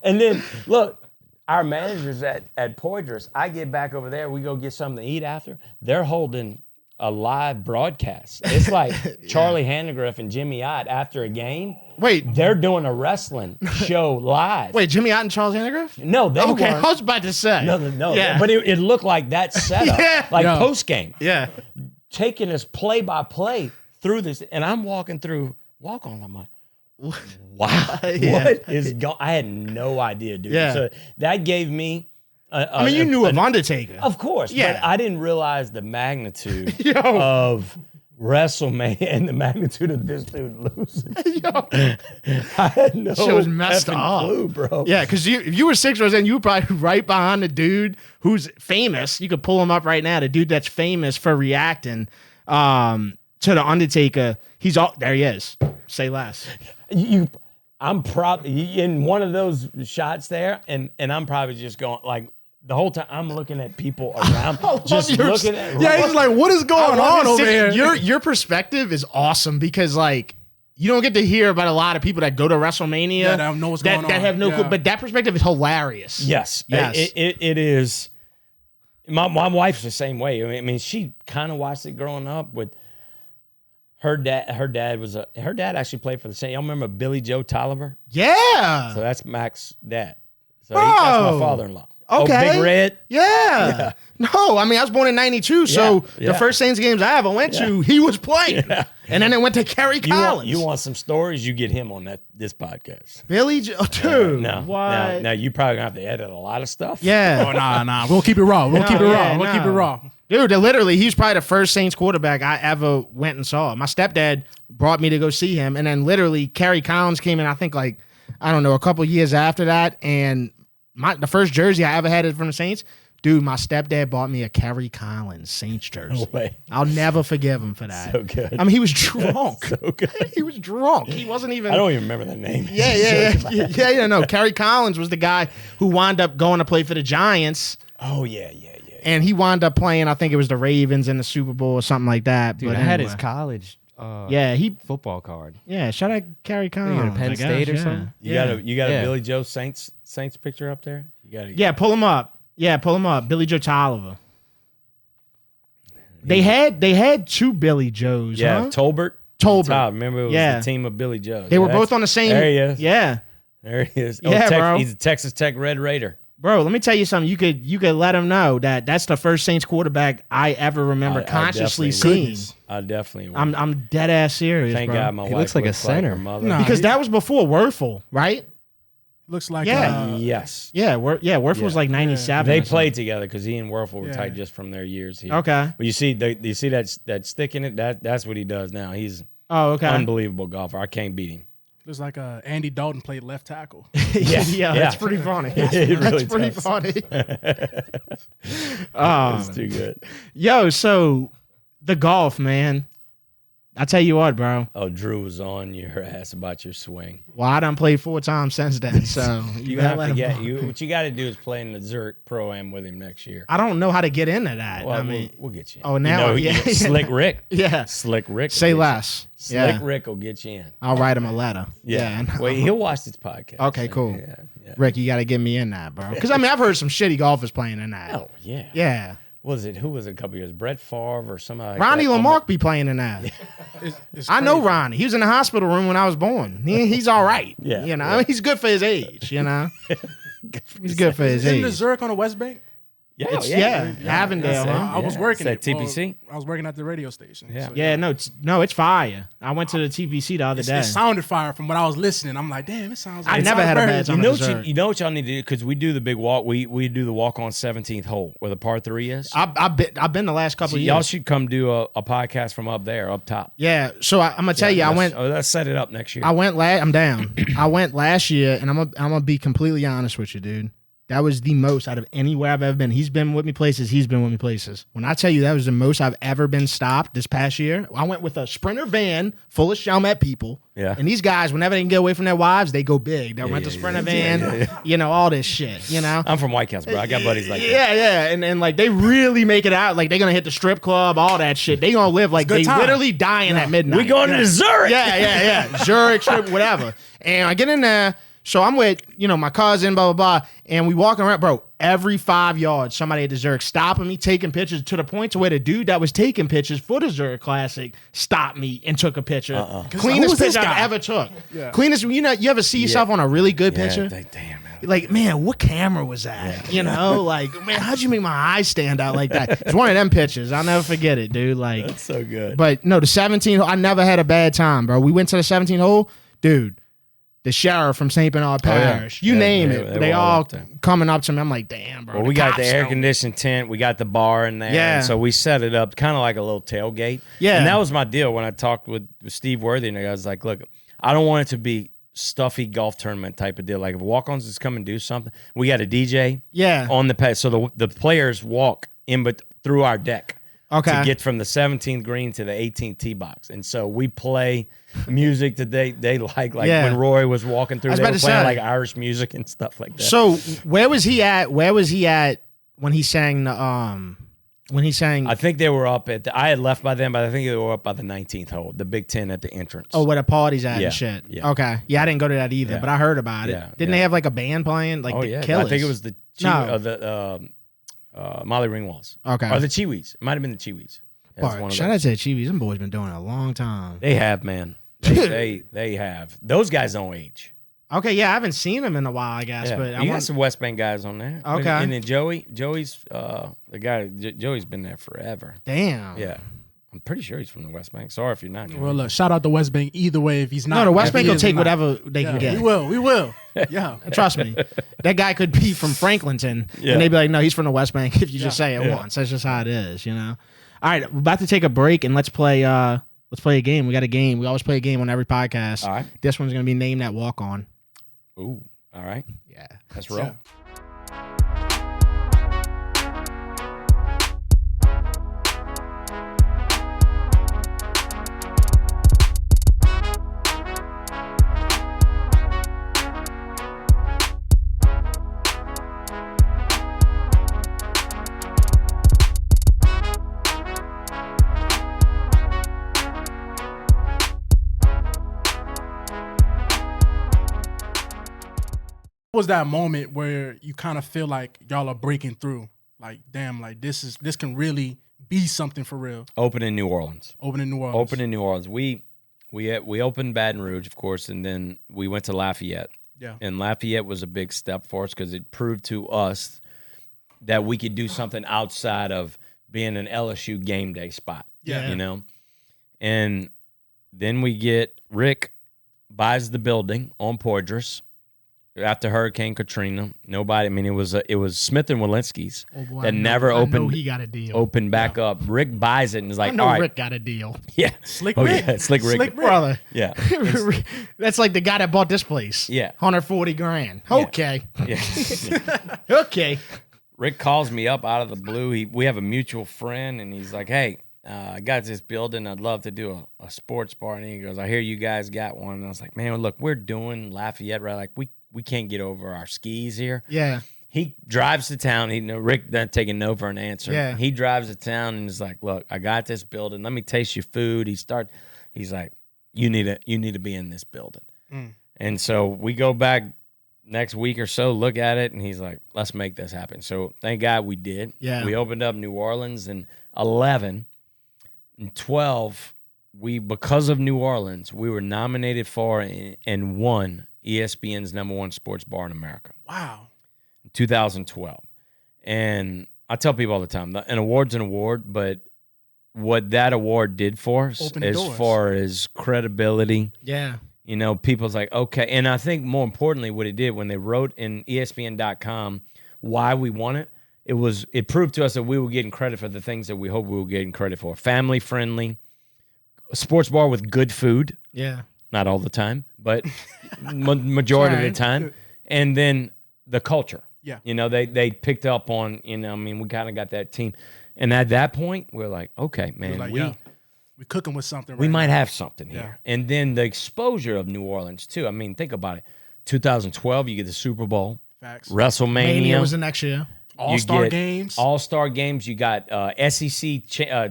and then look, our managers at Poydras, I get back over there, we go get something to eat after. They're holding a live broadcast. It's like Charlie Handegriff and Jimmy Ott after a game. Wait. They're doing a wrestling show live. Wait, Jimmy Ott and Charles Handegriff? No, they okay, weren't. I was about to say. No. Yeah. But it looked like that setup, post-game. Yeah. Taking us play-by-play through this. And I'm walking through Walk-Ons. I'm like, wow, what is going? I had no idea, dude. Yeah. So that gave me. You knew of Undertaker, of course. Yeah, but I didn't realize the magnitude of WrestleMania and the magnitude of this dude losing. I had no clue, bro. Yeah, because if you were 6 rows in, you were probably right behind the dude who's famous. You could pull him up right now. The dude that's famous for reacting to the Undertaker. There he is. Say less. I'm probably in one of those shots there, and I'm probably just going like the whole time I'm looking at people around, just looking at. Yeah, he's like, what is going on over here? Your perspective is awesome because like you don't get to hear about a lot of people that go to WrestleMania that don't know what's going on. That have no clue, but that perspective is hilarious. Yes. It is. My wife's the same way. I mean, she kind of watched it growing up with. Her dad actually played for the Saint. Y'all remember Billy Joe Tolliver? Yeah. So that's Mac's dad. So that's my father-in-law. Okay. Oh, Big Red? Yeah. No, I mean, I was born in 92, so the first Saints games I ever went to, he was playing. Yeah. And then it went to Kerry Collins. You want some stories? You get him on this podcast. Billy Joe, dude. What? Now, you probably going to have to edit a lot of stuff. Yeah. Oh, nah. We'll keep it raw. We'll keep it raw. Dude, literally, he's probably the first Saints quarterback I ever went and saw. My stepdad brought me to go see him, and then literally Kerry Collins came in, I think, like, I don't know, a couple years after that, and the first jersey I ever had from the Saints, dude, my stepdad bought me a Kerry Collins Saints jersey. No way. I'll never forgive him for that. So good. I mean, he was drunk. So good. He was drunk. He wasn't even. I don't even remember that name. Yeah. No, Kerry Collins was the guy who wound up going to play for the Giants. Oh, yeah. And he wound up playing, I think it was the Ravens in the Super Bowl or something like that. Dude, but I had his college football card. Yeah, shout out Kerry Collins. Penn State or something. You got a Billy Joe Saints picture up there? Pull him up. Yeah, pull him up. Billy Joe Tolliver. They had two Billy Joes. Yeah, huh? Tolbert. Remember, it was the team of Billy Joe. They were both on the same. There he is. Yeah. There he is. Bro. He's a Texas Tech Red Raider. Bro, let me tell you something. You could let him know that that's the first Saints quarterback I ever remember consciously seeing. I definitely will. I'm dead ass serious. Thank bro. God my wife looks like a center. Because that was before Werfel, right? Looks like yes. Yeah, Werfel was like 97. They played together because he and Werfel were tight just from their years here. Okay. But you see that stick in it? That's what he does now. He's unbelievable golfer. I can't beat him. Looks like Andy Dalton played left tackle. yeah, that's pretty funny. That's pretty funny. That's too good. Yo, so the golf, man. I tell you what, bro. Oh, Drew was on your ass about your swing. Well, I done played 4 times since then, so you have to get what you got to do is play in the Zurich Pro-Am with him next year. I don't know how to get into that. Well, I mean, we'll get you in. Oh, now, Slick Rick. Yeah. Slick Rick. Say less. Slick Rick will get you in. I'll write him a letter. Yeah. Well, he'll watch this podcast. Okay, cool. Yeah. Rick, you got to get me in that, bro. Because, I mean, I've heard some shitty golfers playing in that. Oh, yeah. Yeah. Who was it a couple years? Brett Favre or somebody like Ronnie that? Lamarck be playing in that. I know Ronnie. He was in the hospital room when I was born. He's all right. Yeah. You know, I mean, he's good for his age, you know. He's good for his age. Isn't the Zurich on the West Bank? Yeah, Avondale. Huh? I was working at TPC. I was working at the radio station. Yeah. No, it's fire. I went to the TPC the other day. It sounded fire from what I was listening. I'm like, damn, it sounds. I never had a bad time. You know what y'all need to do, because we do the big walk. We do the walk on 17th hole where the par 3 is. I've been the last couple of years. Y'all should come do a podcast from up there, up top. Yeah. So I'm gonna tell you, I went. Let's set it up next year. I'm down. I went last year, and I'm gonna be completely honest with you, dude. That was the most out of anywhere I've ever been. He's been with me places. When I tell you that was the most I've ever been stopped this past year, I went with a Sprinter van full of Chalmette people. Yeah. And these guys, whenever they can get away from their wives, they go big. They'll rent a Sprinter van, you know, all this shit, you know? I'm from White House, bro. I got buddies like that. Yeah. And like, they really make it out. Like, they're going to hit the strip club, all that shit. They going to live like they literally dying at midnight. We going to Zurich. Yeah. Zurich, strip, whatever. And I get in there. So I'm with, my cousin, blah, blah, blah, and we walking around, bro, every 5 yards, somebody at the Zurich stopping me, taking pictures, to the point to where the dude that was taking pictures for the Zurich Classic stopped me and took a picture. Cleanest picture I've ever took. Yeah. Cleanest, you ever see yourself on a really good picture? Damn, man. Like, man, what camera was that? Like, man, how'd you make my eyes stand out like that? It's one of them pictures. I'll never forget it, dude. Like, that's so good. But no, the 17th hole, I never had a bad time, bro. We went to the 17th hole, dude. The sheriff from Saint Bernard Parish, you name it, they all coming up to me. I'm like, damn, bro. Well, we got the air conditioned tent, we got the bar in there, and so we set it up kind of like a little tailgate. Yeah, and that was my deal when I talked with Steve Worthy, and I was like, look, I don't want it to be stuffy golf tournament type of deal. Like if Walk-Ons is come and do something, we got a DJ, on the pad, so the players walk in, but through our deck. To get from the 17th green to the 18th tee box. And so we play music that they like when Roy was walking through, they were playing like Irish music and stuff like that. So where was he at when he sang the I think they were up I had left by then, but I think they were up by the 19th hole, the Big Ten at the entrance. Oh, where the party's at and shit. Yeah. Okay. Yeah, I didn't go to that either, but I heard about it. Didn't they have like a band playing? Like the Killers? I think it was the Molly Ringwalds. Okay. Or the Chiwis. It might have been the Chiwis. Shout out to the Chiwis. Them boys been doing it a long time. They have, man. They have. Those guys don't age. Okay, yeah, I haven't seen him in a while, I guess. Yeah. But You got some West Bank guys on there. Okay. And then Joey's the guy. Joey's been there forever. Damn. Yeah. I'm pretty sure he's from the West Bank. Sorry if you're not. Well, look, shout out to West Bank either way if he's not. No, the West If Bank he will is take not. whatever they can get. We will. Yeah. Trust me. That guy could be from Franklinton, Yeah. and they'd be like, no, he's from the West Bank if you just say it once. That's just how it is, you know? All right, we're about to take a break, and let's play a game. We got a game. We always play a game on every podcast. All right. This one's going to be named that Walk-On. Ooh. All right. Yeah. Let's roll. What was that moment where you kind of feel like y'all are breaking through? Like, damn, like this can really be something for real. Open in New Orleans. Open in New Orleans. Open in New Orleans. We opened Baton Rouge, of course, and then we went to Lafayette. Yeah. And Lafayette was a big step for us because it proved to us that we could do something outside of being an LSU game day spot. Yeah. You know? And then Rick buys the building on Poydras after Hurricane Katrina. Nobody, I mean, it was Smith and Walensky's that never I know opened. he got a deal. Opened back up. Rick buys it and is like, I know all right. Rick got a deal. Yeah. Slick Oh, Rick. yeah. Slick Rick. Slick Rick. Brother. Yeah. That's like the guy that bought this place. Yeah. 140 grand. Okay. Yeah. Okay. Rick calls me up out of the blue. We have a mutual friend, and he's like, hey, I got this building. I'd love to do a sports bar. And he goes, I hear you guys got one. And I was like, man, look, we're doing Lafayette, right? Like, we can't get over our skis here. Yeah. He drives to town. Rick not taking no for an answer. Yeah. He drives to town and is like, look, I got this building. Let me taste your food. He's like, you need to be in this building. And so we go back next week or so, look at it, and he's like, let's make this happen. So thank God we did. Yeah. We opened up New Orleans in 11. In 12, because of New Orleans, we were nominated for and won ESPN's #1 sports bar in America. Wow. 2012. And I tell people all the time, an award's an award, but what that award did for us as far as credibility. Yeah. You know, people's like, okay. And I think more importantly, what it did when they wrote in ESPN.com why we won it, it proved to us that we were getting credit for the things that we hoped we were getting credit for. Family friendly, a sports bar with good food. Yeah. Not all the time, but majority of the time. And then the culture. Yeah. You know, they picked up on, we kind of got that team. And at that point, we're like, okay, man, we're cooking with something. We might have something here. Yeah. And then the exposure of New Orleans, too. I mean, think about it. 2012, you get the Super Bowl. Facts. WrestleMania. Mania was the next year. All-Star games. All-Star games. You got SEC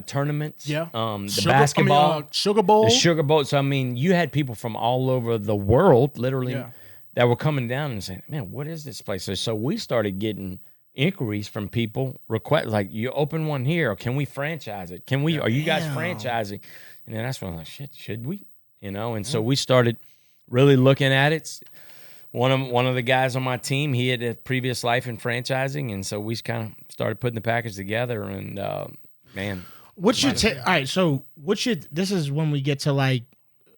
tournaments. Yeah. The basketball. Sugar Bowl. The Sugar Bowl. So, I mean, you had people from all over the world, literally, that were coming down and saying, man, what is this place? So we started getting inquiries from people, like, you open one here, or can we franchise it? Are you guys franchising? And then that's when I'm like, shit, should we? And so we started really looking at it. One of the guys on my team, he had a previous life in franchising, and so we kind of started putting the package together. And man, what's your take? All right, so this is when we get to like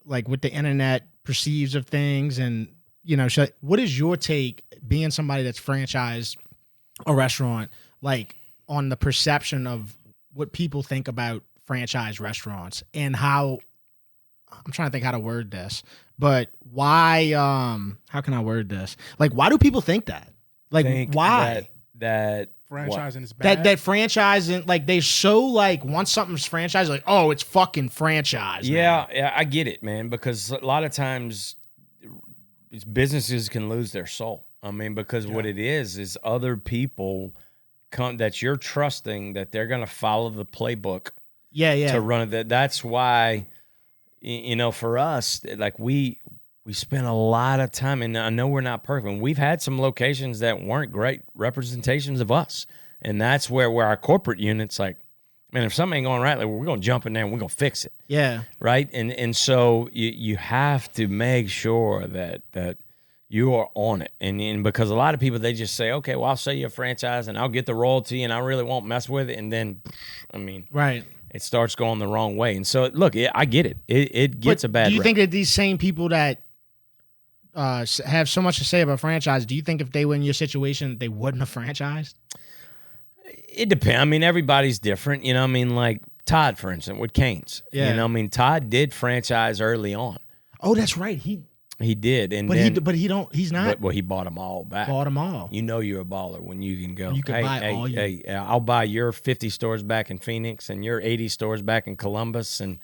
what the internet perceives of things, and what is your take, being somebody that's franchised a restaurant, like on the perception of what people think about franchise restaurants and how? I'm trying to think how to word this, but why? How can I word this? Like, why do people think that? Like, why that franchising is bad? That franchising, like, they so like once something's franchised, like, oh, it's fucking franchise. Yeah, I get it, man. Because a lot of times businesses can lose their soul. I mean, because what it is other people that you're trusting that they're gonna follow the playbook. Yeah. To run it. That's why. For us, like we spent a lot of time, and I know we're not perfect. And we've had some locations that weren't great representations of us, and that's where our corporate unit's like, man, if something ain't going right, like, we're gonna jump in there and we're gonna fix it. Yeah. Right. And so you have to make sure that you are on it. And because a lot of people, they just say, okay, well, I'll sell you a franchise and I'll get the royalty and I really won't mess with it. And then, I mean, right, it starts going the wrong way. And so, look, I get it. It gets a bad rep. Do you think that these same people that have so much to say about franchise, do you think if they were in your situation, they wouldn't have franchised? It depends. I mean, everybody's different. You know, I mean, like Todd, for instance, with Canes. Yeah. You know, I mean, Todd did franchise early on. Oh, that's right. He did, and he's not. Well, he bought them all back. Bought them all. You know, you're a baller when you can go. You can buy all. I'll buy your 50 stores back in Phoenix and your 80 stores back in Columbus, and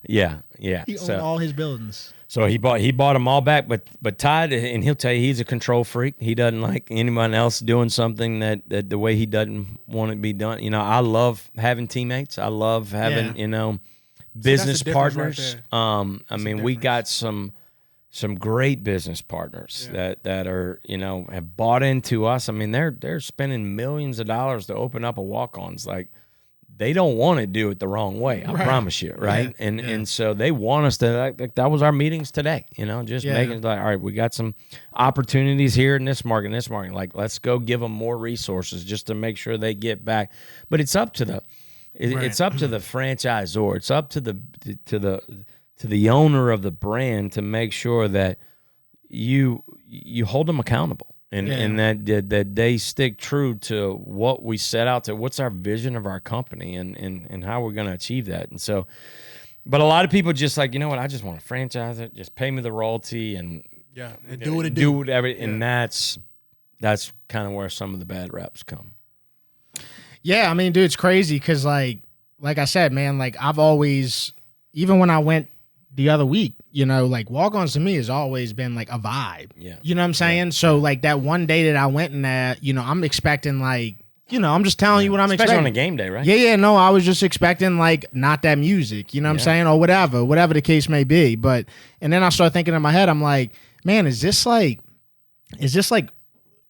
yeah. He owned all his buildings. So he bought them all back, but Todd, and he'll tell you he's a control freak. He doesn't like anyone else doing something that the way he doesn't want it to be done. You know, I love having teammates. I love having business partners. Right, I mean, we got some great business partners that are, have bought into us. I mean, they're spending millions of dollars to open up a Walk-Ons. Like, they don't want to do it the wrong way. I promise you, right? Yeah, and so they want us to, like that was our meetings today, just making it like, all right, we got some opportunities here in this market, Like, let's go give them more resources just to make sure they get back. But it's up to the franchisor. It's up to the owner of the brand to make sure that you hold them accountable and that they stick true to what we set out to. What's our vision of our company and how we're going to achieve that. And so, but a lot of people just like, you know what? I just want to franchise it. Just pay me the royalty and do what it do. Whatever. Yeah. And that's kind of where some of the bad reps come. Yeah, I mean, dude, it's crazy because like I said, man, like I've always, even when I went the other week, like Walk-Ons to me has always been like a vibe. Yeah. You know what I'm saying? Yeah. So like that one day that I went in there, I'm expecting like, I'm just telling you what I'm Especially expecting. on a game day, right? Yeah, no, I was just expecting like not that music, you know what I'm saying? Or whatever the case may be. And then I started thinking in my head, I'm like, man, is this like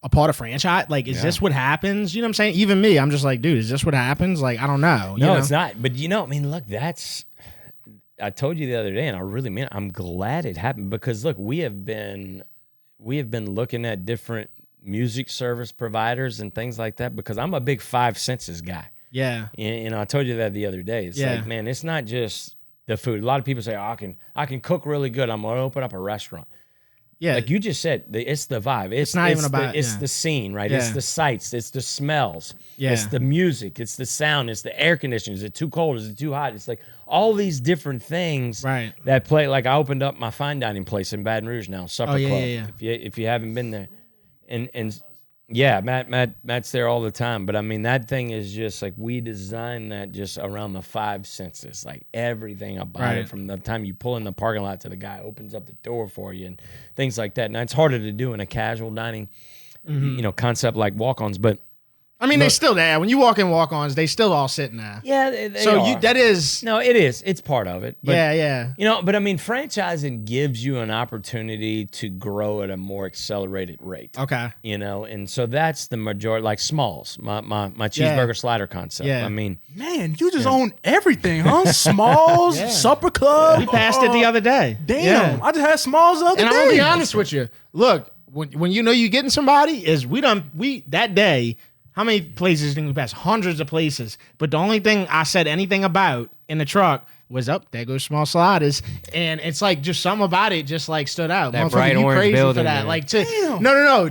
a part of franchise? Like, is this what happens? You know what I'm saying? Even me, I'm just like, dude, is this what happens? Like, I don't know. No, it's not. But I mean, look, I told you the other day, and I really mean it, I'm glad it happened because look, we have been looking at different music service providers and things like that because I'm a big 5 senses guy. Yeah. And I told you that the other day. It's like, man, it's not just the food. A lot of people say, oh, I can cook really good. I'm going to open up a restaurant. Yeah. Like you just said, it's the vibe. It's not even about it's the scene, right? Yeah. It's the sights. It's the smells. Yeah. It's the music. It's the sound. It's the air conditioning. Is it too cold? Is it too hot? It's like all these different things that play. Like I opened up my fine dining place in Baton Rouge now, Supper Club. Yeah. If you haven't been there. And yeah, Matt's there all the time. But I mean, that thing is just like we designed that just around the 5 senses, like everything about it, from the time you pull in the parking lot to the guy opens up the door for you and things like that. Now it's harder to do in a casual dining, concept like Walk-Ons, but. I mean, they still there. When you walk in Walk-Ons, they still all sitting there. Yeah, they are. That is... No, it is. It's part of it. But, yeah. But I mean, franchising gives you an opportunity to grow at a more accelerated rate. Okay. And so that's the majority, like Smalls, my cheeseburger slider concept. Yeah. I mean... Man, you just own everything, huh? Smalls, Supper Club. We passed it the other day. Damn, I just had Smalls the other day. And I'm going to be honest with you. Look, when you know you're getting somebody, is that day... How many places did we pass? Hundreds of places. But the only thing I said anything about in the truck was, there goes Small Sliders. And it's like just something about it just like stood out. That bright orange building. For that. Like, no.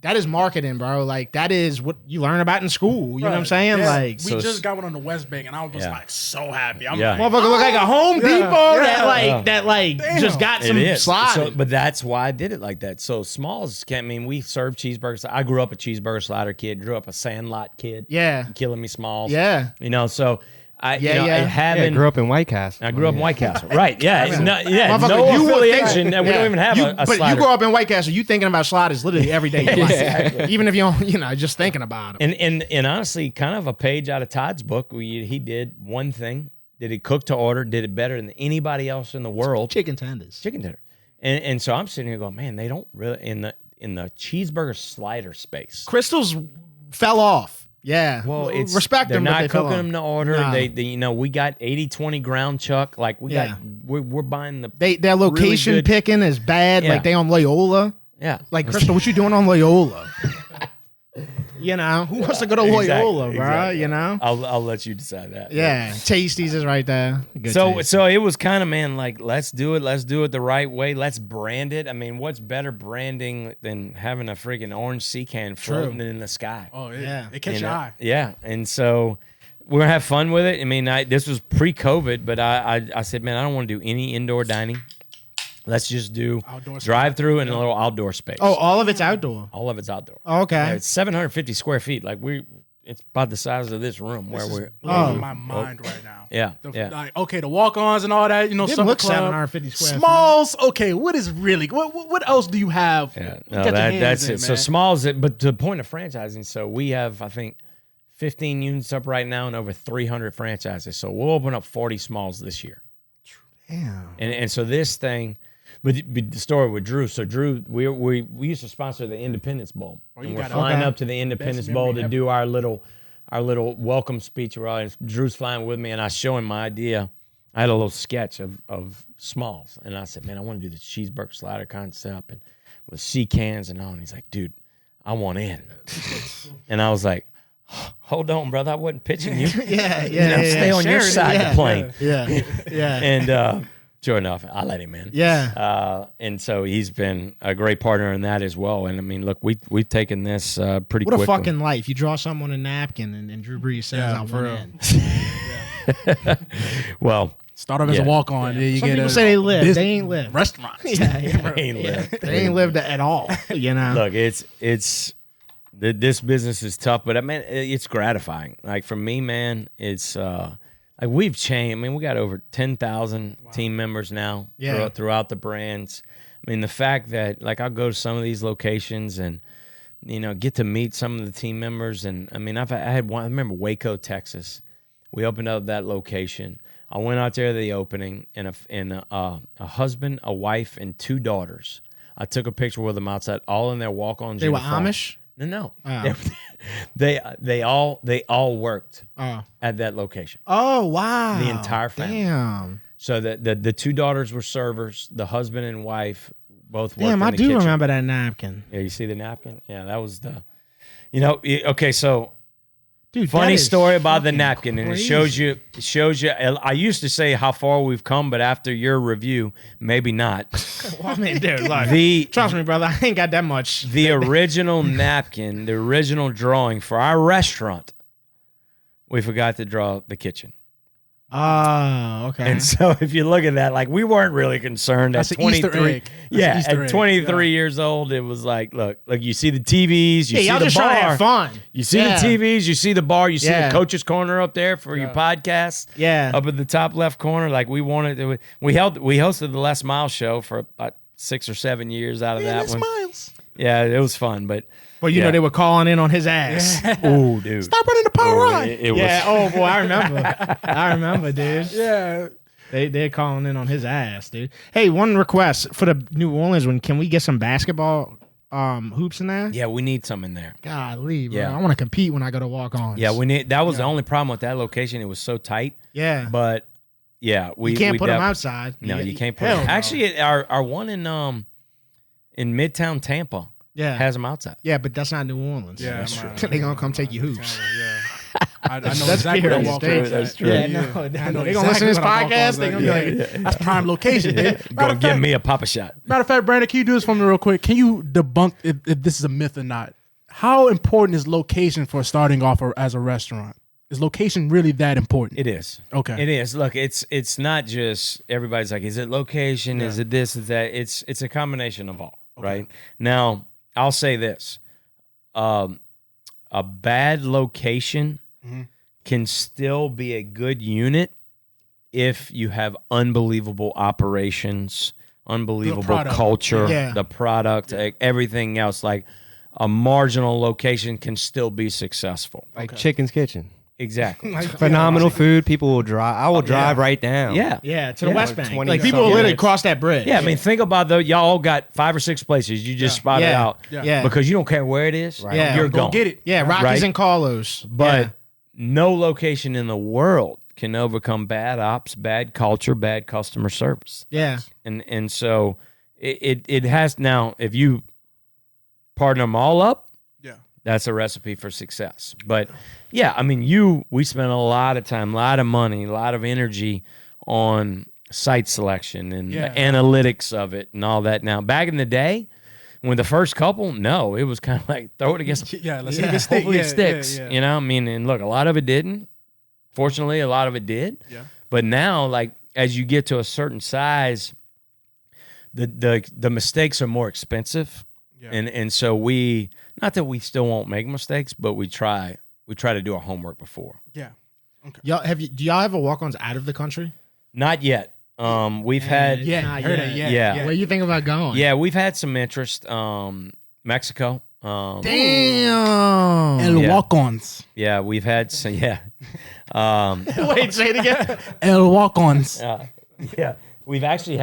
That is marketing, bro. Like, that is what you learn about in school. You know what I'm saying? Yeah. Like, we just got one on the West Bank, and I was like so happy. I'm like, motherfucker look like a Home Depot that just got some sliders. But that's why I did it like that. So Smalls, we serve cheeseburgers. I grew up a cheeseburger slider kid, grew up a Sandlot kid. Yeah. Killing me Smalls. Yeah. So... I grew up in White Castle. I grew up in White Castle. Right, yeah. No affiliation. We don't even have a slider. But you grew up in White Castle. You thinking about sliders literally every day. Even if you don't, just thinking about them. And honestly, kind of a page out of Todd's book, he did one thing. Did it cook to order, did it better than anybody else in the world. Chicken tenders. And so I'm sitting here going, man, they don't really, in the cheeseburger slider space. Crystals fell off. Yeah. Well, it's respect they're them. but not they fell cooking off. them to order. Nah. They we got 80-20 ground chuck. Like Yeah. we're buying the Their location really good- picking is bad. Yeah. Like they on Loyola. yeah. Like Crystal, what you doing on Loyola? You know, who wants to go to Loyola, bro? Exactly. You know. I'll let you decide that. Yeah, Tasties is right there. Good So taste. so it was kind of, man, like, let's do it the right way. Let's brand it. I mean, what's better branding than having a freaking orange sea can floating in the sky? Oh, Yeah. it catch You your know? eye. Yeah, and so we're gonna have fun with it. I mean, this was pre-COVID, but I said, man, I don't want to do any indoor dining. Let's just do Outdoor drive-through and a little outdoor space. Oh, all of it's outdoor. All of it's outdoor. Oh, okay. Yeah, it's 750 square feet. Like it's about the size of this room This where is we're. blowing my mind right now. Yeah, The- yeah. Like, okay, the walk-ons and all that, Didn't supper look club. 750 square feet. Smalls. Okay, what is really? What else do you have? Yeah, Get no, your that's hands it. in, So man. Smalls, but to the point of franchising, so we have, I think, 15 units up right now and over 300 franchises. So we'll open up 40 Smalls this year. Damn. And so this thing, but the story with Drew. So Drew, we used to sponsor the Independence Bowl, you and we're got it. flying Okay. up to the Independence Best Bowl memory to ever. do our little welcome speech. And Drew's flying with me, and I show him my idea. I had a little sketch of Smalls, and I said, man, I want to do the cheeseburger slider concept and with sea cans and all. And he's like, dude, I want in. And I was like, hold on, brother, I wasn't pitching you. Yeah, You know, stay on your Sharing it, side of yeah. the plane. Yeah, yeah, And sure enough, I let him in. yeah. And so he's been a great partner in that as well. And I mean, look, we've taken this pretty What quickly. a fucking life! You draw something on a napkin, and Drew Brees says, Yeah, "I for want real. in." Well, Start off as Yeah. a walk-on. Then you Some get people a say they live. business- They ain't live. Restaurants. Yeah, ain't lived. they ain't lived at all. You know. Look, this business is tough, but I mean, it's gratifying. Like for me, man, it's like we've changed. I mean, we got over 10,000 team members now throughout the brands. I mean, the fact that like I'll go to some of these locations and get to meet some of the team members, and I mean, I had one. I remember Waco, Texas. We opened up that location. I went out there to the opening, and a husband, a wife, and 2 daughters. I took a picture with them outside, all in their walk-on. They were Amish. No. Oh. They all worked Oh. at that location. Oh wow. The entire family. Damn. So the 2 daughters were servers. The husband and wife both worked Damn, in I the do kitchen. remember that napkin. Yeah, you see the napkin? Yeah, that was the. Okay, so Dude, funny that is story about the fucking napkin, and it crazy. shows you. I used to say how far we've come, but after your review, maybe not. Well, I mean, dude, look, The trust me, brother, I ain't got that much. the original napkin, the original drawing for our restaurant, we forgot to draw the kitchen. Oh, okay. And so if you look at that, like we weren't really concerned That's at an Easter 23. egg. That's Yeah, an Easter at egg. 23 years old, it was like, look, you see the TVs, you yeah, see y'all the just bar. trying to have fun. You see Yeah. the TVs, you see the bar, you see Yeah. the coach's corner up there for your podcast. Yeah. Up at the top left corner. Like we wanted to, we hosted the Les Miles show for about 6 or 7 years out of that one. Miles. Yeah, it was fun, but you know yeah. they were calling in on his ass. oh, dude. Stop running the power Oh, run. it was Yeah. Oh boy, I remember. I remember, dude. Yeah. They're calling in on his ass, dude. Hey, one request for the New Orleans one. Can we get some basketball hoops in there? Yeah, we need some in there. Golly, bro. Yeah. I want to compete when I go to Walk-Ons. Yeah, we need. That was the only problem with that location. It was so tight. Yeah. But yeah, we you can't we put them def- outside. No, you can't put hell them. no. Actually, our one in Midtown Tampa Yeah. has them outside. Yeah, but that's not New Orleans. Yeah, That's man. They gonna come take your hoops. Yeah. I know That's exactly fair. where to walk That's on. That's true. Yeah, Yeah, no, I know they gonna listen to this exactly what I'm podcast. walking They on. gonna be like, That's prime location, dude. Matter Gonna of give fact- me a papa shot. Matter of fact, Brandon, can you do this for me real quick? Can you debunk if this is a myth or not? How important is location for starting off as a restaurant? Is location really that important? It is. Okay. It is. Look, it's not just everybody's like, is it location? Is it this? Is that? It's a combination of all. Right now, I'll say this: a bad location can still be a good unit if you have unbelievable operations, unbelievable product. culture, Yeah. the product, everything else. Like a marginal location can still be successful. Like Chicken's Kitchen. Exactly. Phenomenal food. People will drive. I will drive right down. Yeah, to the West Bank. 20 Like people will literally minutes. cross that bridge. Yeah, I mean, think about y'all got 5 or 6 places you just spotted out because you don't care where it is. Right. Yeah. You're Go going. get it. Yeah, Rockies Right. and Carlos. But no location in the world can overcome bad ops, bad culture, bad customer service. Yeah. And so it has now, if you partner them all up, that's a recipe for success. But yeah, I mean, we spent a lot of time, a lot of money, a lot of energy on site selection and the analytics of it and all that. Now, back in the day, when the first couple, no, it was kind of like throw it against. Let's see if it sticks. Hopefully it sticks. You know, I mean, and look, a lot of it didn't. Fortunately, a lot of it did. Yeah. But now, like as you get to a certain size, the mistakes are more expensive. Yeah. And so not that we still won't make mistakes, but we try to do our homework before. Yeah. Okay. Do y'all ever Walk-Ons out of the country? Not yet. We've had heard it. Yeah. Where you think about going? Yeah, we've had some interest. Mexico. Damn. El Walk-Ons. Yeah, we've had some. Yeah. Wait, say it again. El Walk-Ons. Yeah, we've had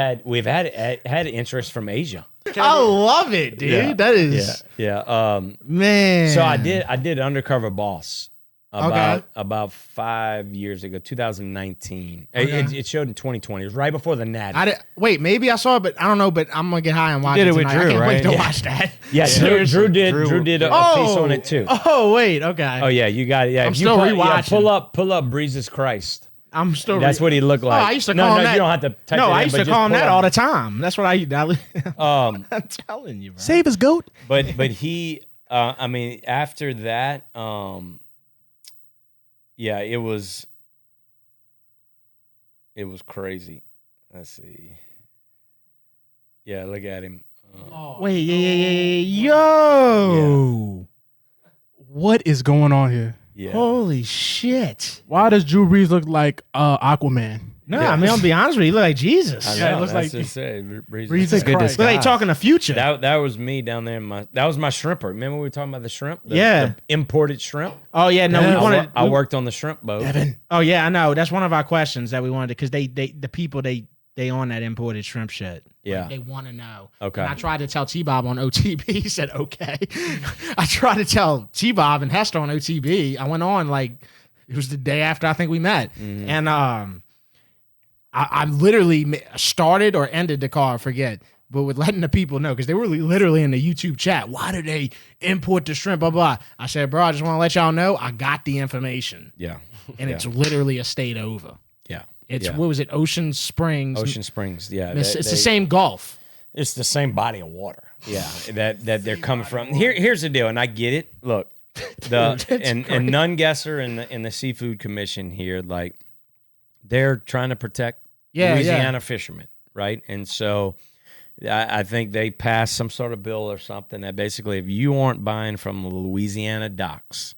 interest from Asia. I love it, dude. Yeah. That is man. So I did Undercover Boss about 5 years ago, 2019. It showed in 2020. It was right before the Natty. Wait, maybe I saw it, but I don't know. But I'm gonna get high and watch You it did it with tonight. Drew, I can't wait right? to watch that. Yeah, Drew did a piece on it too. Oh wait, okay. Oh yeah, you got it. Yeah, I'm still rewatching. Pull up Breeze's Christ. I'm still. That's what he looked like. Oh, I used to call him that. You don't have to. Type No, it I in, used but to just call him pull that up. all the time. That's what I'm telling you, bro. Save his goat. But he, I mean, after that, yeah, it was crazy. Let's see. Yeah, look at him. Wait, yeah. Yo. What is going on here? Yeah. Holy shit. Why does Drew Brees look like Aquaman? No, I mean, I'll be honest with you. You look like Jesus. I Yeah, know, it looks that's like- just it. Brees is good Christ. Look like talking the future. That was me down there. That was my shrimper. Remember we were talking about the shrimp? The imported shrimp. Oh yeah, no, we wanted. I worked on the shrimp boat. Evan. Oh yeah, I know. That's one of our questions that we wanted because the people they on that imported shrimp shit. Yeah. Like, they want to know. Okay. And I tried to tell T-Bob on OTB. He said okay. I tried to tell T-Bob and Hester on OTB. I went on like it was the day after I think we met, and I literally started or ended the call. I forget. But with letting the people know, because they were literally in the YouTube chat, why do they import the shrimp, blah, blah. I said, bro, I just want to let y'all know I got the information. Yeah. And it's literally a state over. Yeah. It's, what was it, Ocean Springs? Ocean Springs, yeah. It's the same Gulf. It's the same body of water. Yeah, that they're coming from. Here's the deal, and I get it. Look, and none guesser in the Seafood Commission here, like, they're trying to protect Louisiana fishermen, right? And so I think they passed some sort of bill or something that basically if you aren't buying from the Louisiana docks,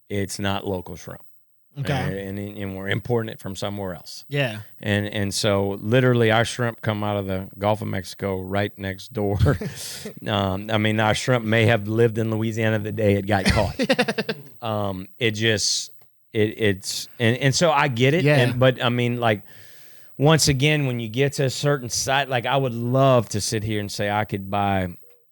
it's not local shrimp. Okay. And we're importing it from somewhere else. Yeah. And so literally our shrimp come out of the Gulf of Mexico right next door. I mean, our shrimp may have lived in Louisiana the day it got caught. And so I get it. Yeah. But I mean, like, once again, when you get to a certain site, like I would love to sit here and say I could buy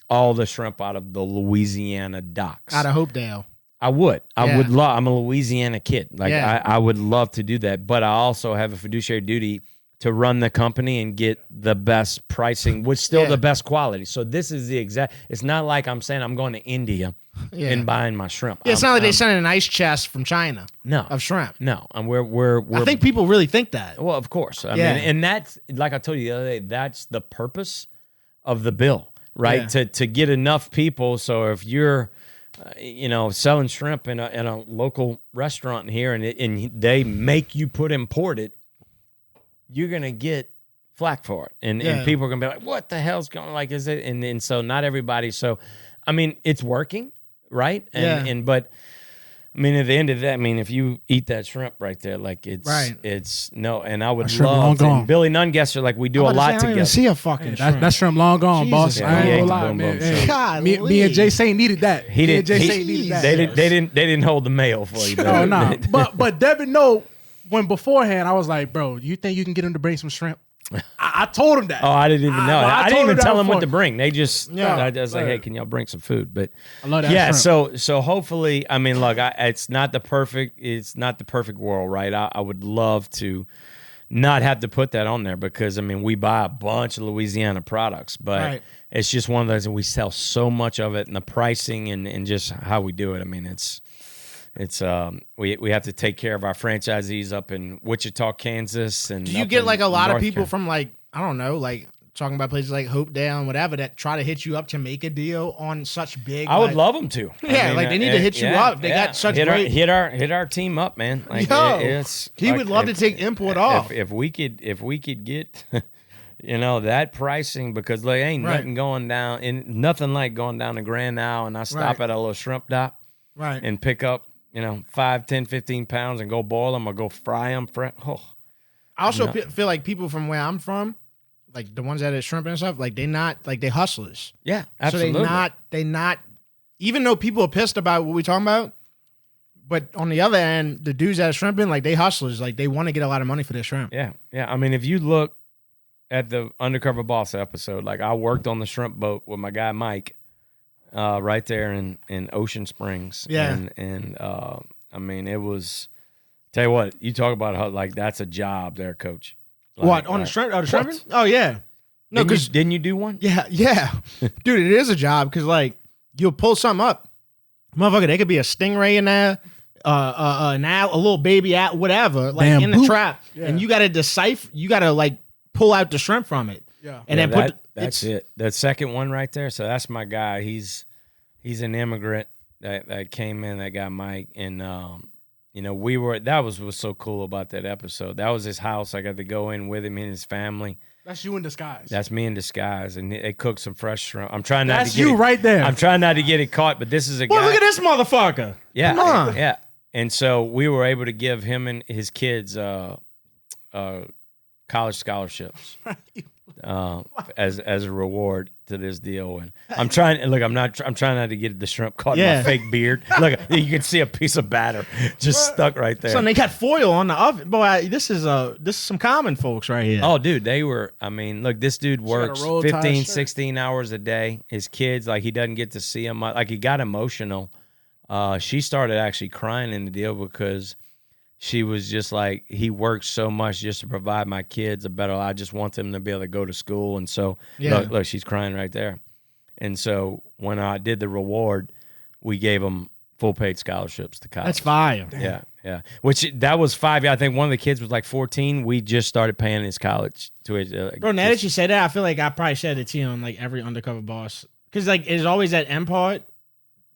all the shrimp out of the Louisiana docks. Out of Hopedale. I would. I Yeah. would love. I'm a Louisiana kid. Like Yeah. I would love to do that, but I also have a fiduciary duty to run the company and get the best pricing with still the best quality. So this is the exact. It's not like I'm saying I'm going to India and buying my shrimp. Yeah, it's not like they sent an ice chest from China. No Of shrimp. No, and we're. I think people really think that. Well, of course. I Yeah. mean, and that's like I told you the other day. That's the purpose of the bill, right? Yeah. To get enough people. So if you're, selling shrimp in a local restaurant here, and they make you put imported, you're gonna get flack for it, and people are gonna be like, "What the hell's going? Like, is it?" And so not everybody. So, I mean, it's working, right? But I mean, at the end of that, I mean, if you eat that shrimp right there, like it's no, and I would love to. And Billy Nungesser, like we do a lot together. See a fucking shrimp. That shrimp long gone, boss. Yeah, I ain't gonna lie, boom, man. boom, Hey, me and Jay Saint needed that. He didn't. They didn't hold the mail for you. Oh no, but Devin, no. When beforehand, I was like, bro, you think you can get him to bring some shrimp? I told him that. Oh, I didn't even know. I didn't even tell him what to bring. They just, I was like, hey, can y'all bring some food? But I love that. Yeah, shrimp. so hopefully, I mean, look, it's not the perfect world, right? I would love to not have to put that on there because I mean, we buy a bunch of Louisiana products, but it's just one of those, and we sell so much of it, and the pricing and just how we do it. I mean, it's we have to take care of our franchisees up in Wichita, Kansas. And do you get like a lot of people from like, I don't know, like talking about places like Hopedale and whatever that try to hit you up to make a deal on such big? I would love them to. Yeah, I mean, like they need to hit you up. They got such great. Hit our team up, man. Like, he would love to take import off. If we could get. That pricing, because there ain't nothing going down, and nothing like going down to Grand Isle, and I stop at a little shrimp dock, and pick up 5, 10, 15 pounds and go boil them or go fry them. I also feel like people from where I'm from, like the ones that are shrimping and stuff, like they hustlers. Yeah, absolutely. So they not, even though people are pissed about what we're talking about, but on the other end, the dudes that are shrimping, like they hustlers, like they want to get a lot of money for their shrimp. Yeah. I mean, if you look at the Undercover Boss episode, like I worked on the shrimp boat with my guy Mike. Right there in Ocean Springs. Yeah. And I mean, it was, tell you what, you talk about how, like, that's a job there, coach. Like, what, on the shrimp? Oh, the shrimping? Oh, yeah. No, because didn't you do one? Yeah. Dude, it is a job because, like, you'll pull something up. Motherfucker, there could be a stingray in there, a little baby whatever, like in the trap. Yeah. And you got to decipher, you got to, like, pull out the shrimp from it. Yeah. And then that's it. The second one right there. So that's my guy. He's an immigrant that came in, that guy Mike. And that was what's so cool about that episode. That was his house. I got to go in with him and his family. That's you in disguise. That's me in disguise. And they cooked some fresh shrimp. I'm trying not to get That's you right there. I'm trying not to get it caught, but this is a guy. Well, look at this motherfucker. Yeah. Come on. Yeah. And so we were able to give him and his kids college scholarships. As a reward to this deal. And I'm trying not to get the shrimp caught in my fake beard. Look, you can see a piece of batter just stuck right there. So they got foil on the oven. Boy, this is some common folks right here. Oh, dude, they were, I mean, look, this dude works 15, 16 hours a day. His kids, like, he doesn't get to see them. Like, he got emotional. She started actually crying in the deal because she was just like, he works so much just to provide my kids a better life. I just want them to be able to go to school. And so, look, she's crying right there. And so when I did the reward, we gave them full paid scholarships to college. That's fire. Damn. Yeah. Which that was 5. I think one of the kids was like 14. We just started paying his college to it. Bro, now that you say that, I feel like I probably said it to you on like every Undercover Boss. Because like it's always that end part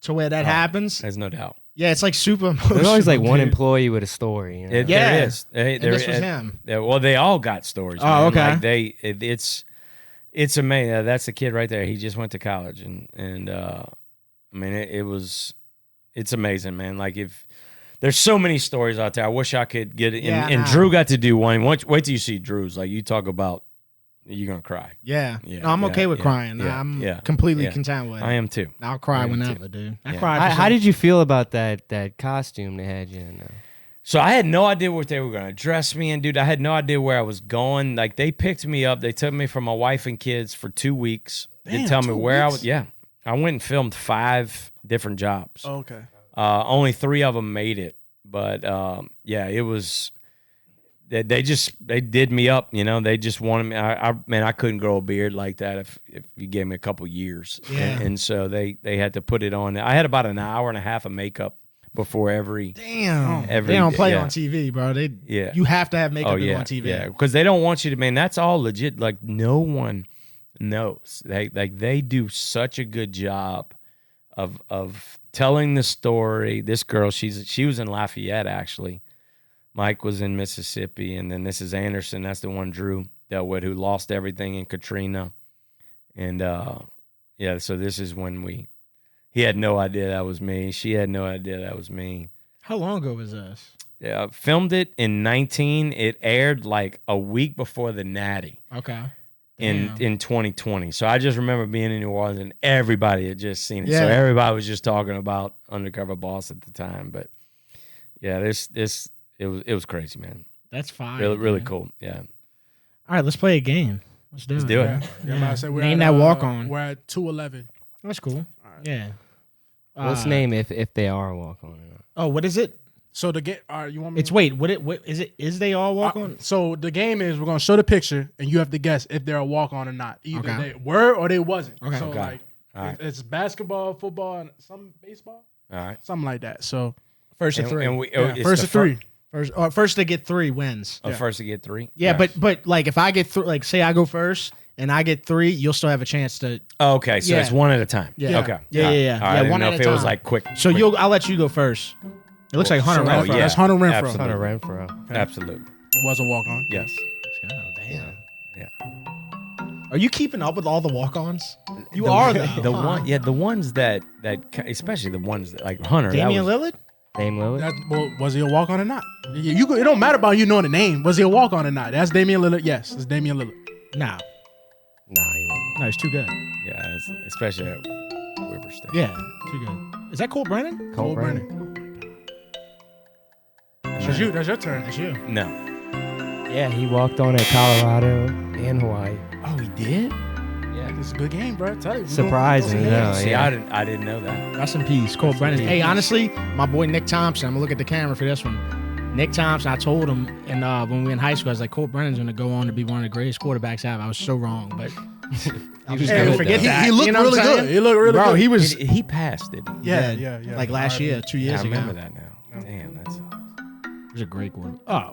to where that happens. There's no doubt. Yeah, it's like super emotional. There's always like one employee with a story. You know? There is. This was him. Well, they all got stories. Oh, man. okay. Like it's amazing. That's the kid right there. He just went to college, and I mean, it's amazing, man. Like if there's so many stories out there. I wish I could get it. And Drew got to do one. Wait till you see Drew's. Like you talk about. You're gonna cry. Yeah. No, I'm okay with crying. I'm completely content with it. I am too. I'll cry whenever, dude. I cried. How did you feel about that costume they had you in? So I had no idea what they were gonna dress me in, dude. I had no idea where I was going. Like they picked me up. They took me from my wife and kids for 2 weeks. They tell me where I was. Yeah, I went and filmed 5 different jobs. Oh, okay. Only 3 of them made it, but it was. They did me up, They just wanted me. I couldn't grow a beard like that if you gave me a couple years. Yeah. And so they had to put it on. I had about an hour and a half of makeup before every. Damn. They don't play on TV, bro. You have to have makeup on TV. Yeah, because they don't want you to. Man, that's all legit. Like no one knows. They do such a good job of telling the story. This girl, she was in Lafayette actually. Mike was in Mississippi, and then this is Anderson. That's the one Drew dealt with, who lost everything in Katrina. And, so this is when he had no idea that was me. She had no idea that was me. How long ago was this? Yeah, filmed it in 19. It aired like a week before the Natty. Okay. In 2020. So I just remember being in New Orleans and everybody had just seen it. Yeah. So everybody was just talking about Undercover Boss at the time. But yeah, it was crazy, man. That's fine. Really cool. Yeah. All right, let's play a game. Let's do it. Yeah. Name that walk on. We're at 211. That's cool. Right. Yeah. Let's name if they are a walk on or not. Oh, what is it? So the game. You want me? It's what is it? Is they all walk on? So the game is we're gonna show the picture and you have to guess if they're a walk on or not. Either they were or they wasn't. Okay. So Okay. All right. it's basketball, football, and some baseball, All right. something like that. So First to three. And we, it's first the to three. First to get 3 wins. First to get 3. Yeah, Nice. but like if I get through, like say I go first and I get 3, you'll still have a chance to. Oh, okay, so Yeah. it's one at a time. Yeah. Okay. Yeah, All right. yeah. All right. I didn't One know at if a it was time. like quick. So quick. I'll let you go first. It looks like Hunter Sure. Renfrow. Yeah. That's Hunter Renfrow. Absolutely. Hunter Renfrow. Absolutely. It was a walk on. Yes. Oh, damn. Yeah. Are you keeping up with all the walk-ons? You are though. The ones that especially the ones that like Hunter. Damian that was, Lillard? Dame Lillard. Was he a walk on or not? It don't matter about you knowing the name. Was he a walk on or not? That's Damian Lillard. Yes, it's Damian Lillard. No. Nah, he wasn't. No, he's too good. Yeah, especially at Weber State. Yeah, too good. Is that Cole Brennan? Cole Brennan. That's you. That's your turn. That's you. No. Yeah, he walked on at Colorado and Hawaii. Oh, he did? Yeah, It's a good game, bro. I tell you. surprising. No, See, yeah. I didn't know that. Rest in peace, Cole Brennan. Hey, honestly, my boy Nick Thompson, I'm going to look at the camera for this one. Nick Thompson, I told him and when we were in high school, I was like, Cole Brennan's going to go on to be one of the greatest quarterbacks ever. I was so wrong, but I was Hey, going to forget that. He looked You know what really I'm good. saying? He looked really Bro, good. he was He passed, didn't he? Yeah. like last year, 2 years I ago. remember that now. Damn, that's. He was a great quarterback. Oh,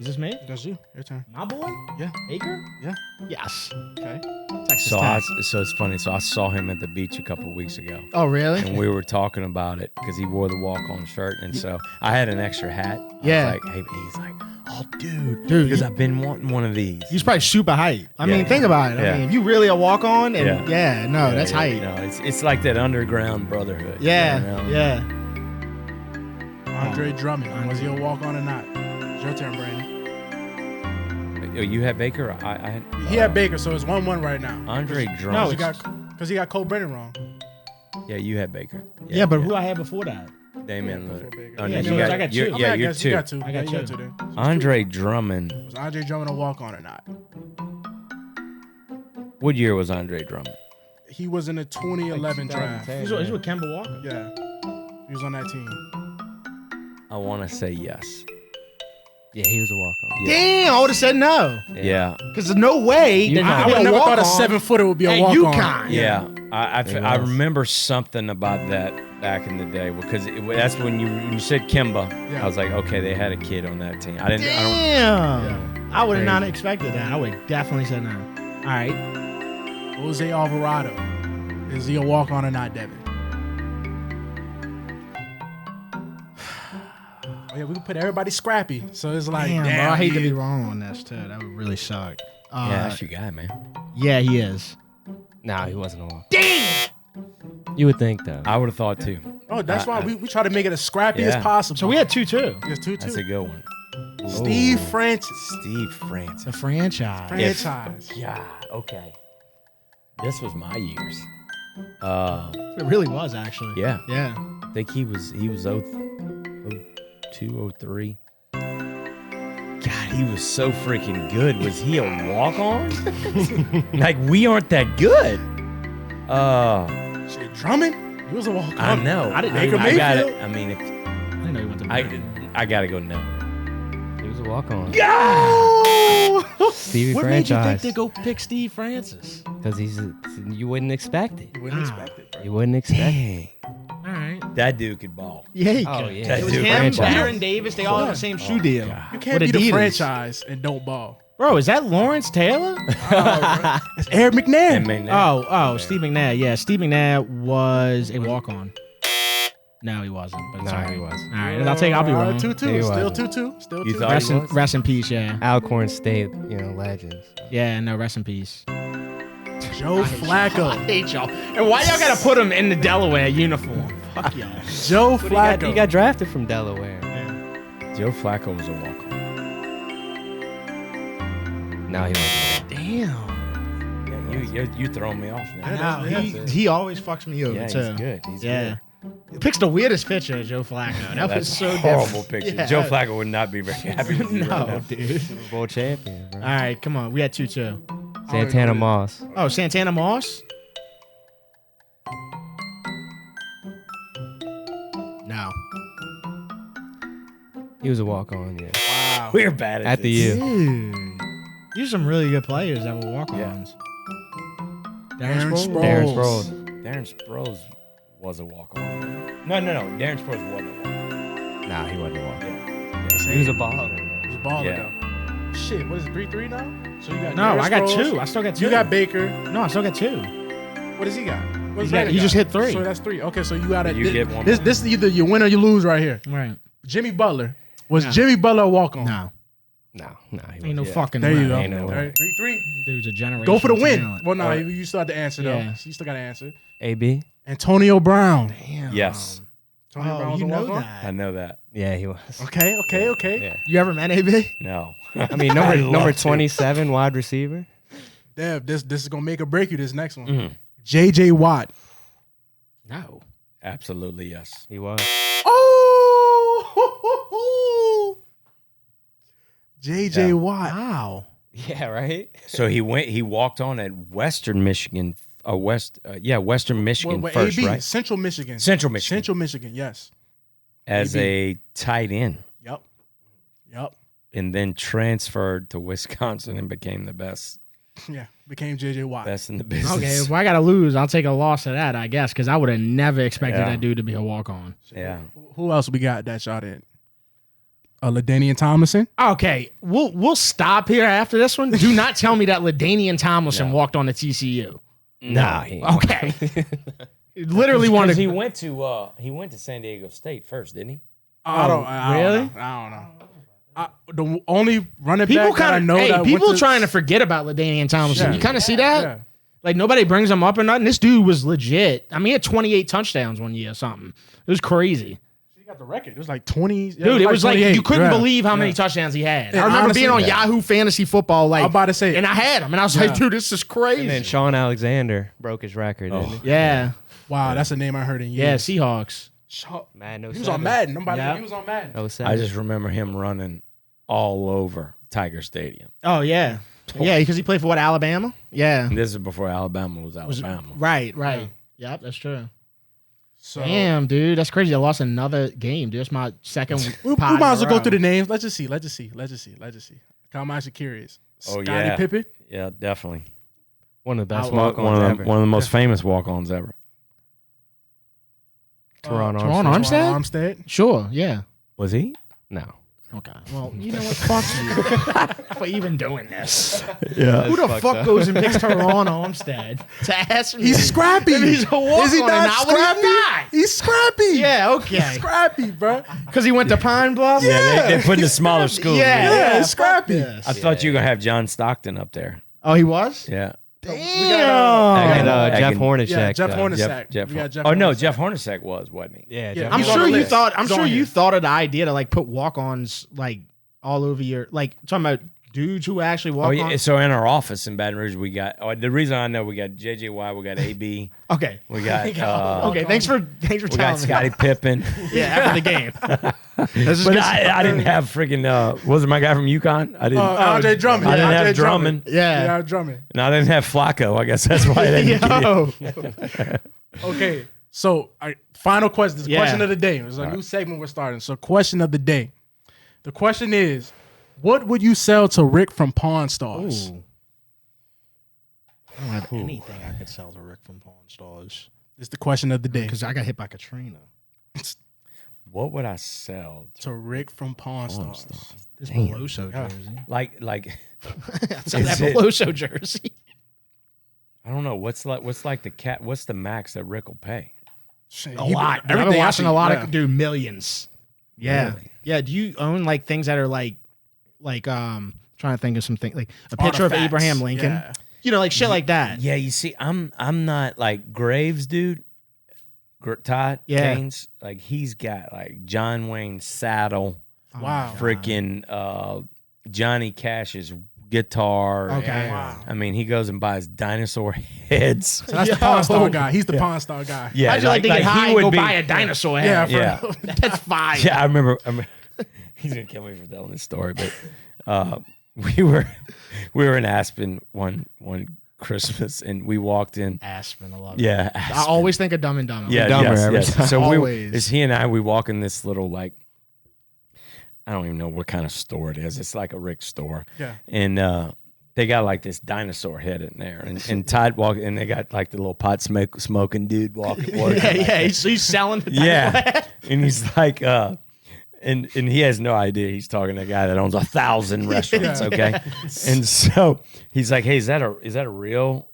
is this me? That's you. Your turn. My boy? Yeah. Aker? Yeah. Yes. Okay. Texas So Tech. so it's funny. So I saw him at the beach a couple of weeks ago, Oh, really? and we were talking about it because he wore the walk-on shirt, and so I had an extra hat. Yeah. I was like, hey, he's like, oh, dude, Dude, because he- I've been wanting one of these. He's probably super hype. I mean, Yeah. think about it. Yeah. I mean, if you really a walk on, and Yeah. that's hype. You know, it's like that underground brotherhood. Yeah, you know? yeah. Andre Drummond. Was he a walk on or not? It's your turn, Brandon. Oh, you had Baker. I had. He had Baker, so it's 1-1 right now. Andre No, Drummond. Because he got Cole Brennan wrong. Yeah, you had Baker. Yeah, but who I had before that? Damian Before Lillard. Baker. Oh, Yeah, no, so you I got, got you're, two. I mean, yeah, I you're guess two. You got two. I got You two. then. Andre Drummond. Was Andre Drummond a walk on or not? What year was Andre Drummond? He was in the 2011 draft. 2010. He's with Kemba Walker. Yeah. He was on that team. I want to say yes. Yeah, he was a walk on. Damn, I would have said no. Yeah. Because there's no way that I he would could never walk thought a on 7-footer would be a at walk on. UConn. Yeah. I was. remember something about that back in the day because that's when you said Kimba. Yeah. I was like, okay, they had a kid on that team. I don't. Damn. I would have not expected that. I would have definitely said no. All right. Jose Alvarado. Is he a walk on or not, Devin? Oh, yeah, we can put everybody scrappy. So it's like, Damn, damn, bro, I hate to he- be wrong on this, too. That would really suck. Yeah, that's your guy, man. Yeah, he is. Nah, he wasn't a walk. Damn. You would think though. I would have thought too. Oh, that's why we try to make it as scrappy as Yeah. possible. So we had 2-2. There's 2-2. That's a good one. Steve Ooh. Francis. Steve Francis. The franchise. Franchise. Yeah. Okay. This was my years. It really was, actually. Yeah. Yeah. I think he was 02, 03. God, he was so freaking good. Was he a walk-on? Like, we aren't that good. Shit, Drummond? He was a walk on. I know. I didn't Baker know I got Mayfield? it. I mean, if I didn't know he went to I got to go no. He was a walk on. Oh! Stevie What made you think franchise. to go pick Steve Francis? Because you wouldn't expect it. You wouldn't expect it, bro. You wouldn't expect it. All right. That dude could ball. Yeah, he Oh could. yeah, It was Dude, him, franchise. Baron Davis. They all have the same shoe deal. You can't With be the Adidas. franchise and don't ball. Bro, is that Lawrence Taylor? It's Eric McNabb. And man, Steve McNabb. Yeah, Steve McNabb was a walk-on. No, he wasn't. But it's No, all right. he wasn't. All right, I'll be wrong. 2-2. He Still wasn't. 2-2. Still You 2-2. thought he was? Rest in peace, yeah. Alcorn State, legends. Yeah, no, rest in peace. Joe Flacco. hate y'all. And why y'all gotta put him in the Delaware uniform? Fuck yeah. Joe Flacco. He got drafted from Delaware. Joe Flacco was a walk-on. No, he wasn't. Damn. Yeah, you throwing me off now. He always fucks me over, Yeah, too. he's good. He's good. He picks the weirdest picture of Joe Flacco. That was so horrible different. picture. Yeah. Joe Flacco would not be very happy with you right No, now. dude. Super Bowl champion, bro. All right, come on. We had 2-2. Santana Moss. Oh, Santana Moss? No. He was a walk-on, yeah. Wow. We're bad At the this. U. Dude. These are some really good players that were walk-ons. Darren Sproles? Darren Sproles. Darren Sproles was a walk-on. No. Darren Sproles wasn't a walk-on. Nah, he wasn't a walk-on. Yeah. He was a baller. He's a baller, Yeah. though. Shit, what is it, 3-3 now? So you got No, Darren I got Sproles. 2. I still got 2. You got Baker. No, I still got 2. What does he got? What does He got- Baker he just got? hit 3. So that's 3. Okay, so you got it. You get one This more. is either you win or you lose right here. Right. Jimmy Butler. Was No. Jimmy Butler a walk-on? No. No, he Ain't no wasn't. fucking There way. you go. Ain't no way. All right, 3-3. Dude's a generation. Go for the win. talent. Well, no, you still have to answer, though. Yeah. You still got to answer. AB? Antonio Brown. Damn. Yes. Antonio Brown Oh, was you a know walk-on? that. I know that. Yeah, he was. Okay. Yeah. You ever met AB? No. I mean, I'd number love to. 27 wide receiver. Damn, this is going to make or break you, this next one. Mhm. J.J. Watt. No. Absolutely yes. He was. Oh! J.J. Yeah. Watt. Wow. Yeah, right? So he walked on at Western Michigan, Western Michigan Well, first, AB, right? Central Michigan. Central Michigan. Central Michigan, yes. As a tight end, Yep. and then transferred to Wisconsin and became the best Yeah. Became J.J. Watt. in the business. Okay, if I got to lose, I'll take a loss of that, I guess, because I would have never expected Yeah. that dude to be a walk-on. Yeah. Who else we got that shot in? LaDainian Tomlinson. Okay, we'll stop here after this one. Do not tell me that LaDainian Tomlinson No. walked on to TCU. Nah, he Okay. Literally wanted He went to San Diego State first, didn't he? I don't really? know. I don't know. The only running people back that I kind know of that people went to, trying to forget about LaDainian Tomlinson. Yeah. You kind of see that? Yeah. Like nobody brings him up or nothing. This dude was legit. I mean, he had 28 touchdowns one year or something. It was crazy. He got the record. It was like 20. Dude, it was like 28. you couldn't Yeah. believe how many Yeah. touchdowns he had. Yeah, I remember honestly, being on yeah. Yahoo Fantasy Football, like, I'm about to say, and I had him, and I was like, dude, this is crazy. And then Sean Alexander broke his record, didn't he? Yeah, wow, that's a name I heard in yeah, years. Seahawks. Madden He was on Madden. He was on Madden. 07. I just remember him running all over Tiger Stadium. Oh yeah, yeah, because he played for what, Alabama? Yeah, And this is before Alabama was Alabama. right. Yep, that's true. So Damn, dude, that's crazy. I lost another game, dude. That's my second. we pod might in as a well go row. through the names. Let's just see. I'm actually curious. Oh, Scottie yeah. Pippen. Yeah, definitely. one of the best One- walk-ons ever. One of the most famous walk-ons ever. Teron Teron Armstead. Armstead? Armstead. Sure, yeah. Was he? No. Okay. Well, you know what? Fuck you for even doing this. Yeah. Who the fucked fuck up. goes and picks Teron Armstead to ask me? He's scrappy. If he's a walk-on Is he and not when he's scrappy? not. He's scrappy. Yeah, okay. Scrappy, bro. Because he went to Pine Bluff? Yeah, they put in the smaller schools. Yeah, he's scrappy. I thought you were going to have John Stockton up there. Oh, he was? Yeah. Damn. And I Jeff can- Hornacek. Yeah, Jeff though. Hornacek. We got Jeff Oh, no, Hornacek. Jeff Hornacek wasn't he? Yeah, Yeah, Jeff I'm He's Hornacek. on sure the you list. thought. I'm He's sure on you here. thought of the idea to like put walk-ons like all over your like talking about dudes who actually walk Oh, on. yeah. So in our office in Baton Rouge, we got, the reason I know we got JJY, we got AB, Okay. we got, Okay. Thanks for we got telling me. Scottie Pippen. Yeah, after the game. This is But good I didn't have freaking, was it my guy from UConn? I didn't. Andre Drummond. I didn't Andre have Drummond. Yeah. Yeah, Drummond. And I didn't have Flacco. I guess that's why they didn't get it. Yo. Okay, so final question. This is Yeah. question of the day. There's a new segment we're starting. So, question of the day. The question is, what would you sell to Rick from Pawn Stars? Ooh. I don't have anything I could sell to Rick from Pawn Stars It's the question of the day. because I got hit by Katrina. What would I sell? To Rick from Pawn Stars. This Veloso jersey. Like, Sell that Is it- Veloso jersey. I don't know. What's the cat? What's the max that Rick will pay? Shit, A he- lot. I've been everything watching I a lot see- of dude millions. Yeah. Really? Yeah. Do you own like things that are like trying to think of something like a picture of Artifacts. Abraham Lincoln? Yeah. You know, like shit like that. Yeah, you see, I'm not like Graves, dude. Todd Yeah. Gaines, like he's got like John Wayne Saddle, Wow. freaking Johnny Cash's guitar. Okay. Wow. I mean, he goes and buys dinosaur heads. So that's the Pawn Star guy. He's the Pawn Star guy. Yeah, How'd you like to get high he and would go be- buy a dinosaur head? Yeah, Yeah, That's fire. yeah. I remember he's gonna kill me for telling this story, but we were in Aspen one Christmas, and we walked in. Aspen, I love it. Yeah, I Aspen. always think of Dumb and Dumber. Yeah, Dumber yes, every yes. time. So Always. it's he and I. We walk in this little like, I don't even know what kind of store it is. It's like a Rick store. Yeah. And they got like this dinosaur head in there, and Todd walked, and they got like the little pot smoking dude walking. Yeah. He's selling the Yeah, and he's like, and he has no idea he's talking to a guy that owns 1,000 restaurants. Okay, and so he's like, "Hey, is that a real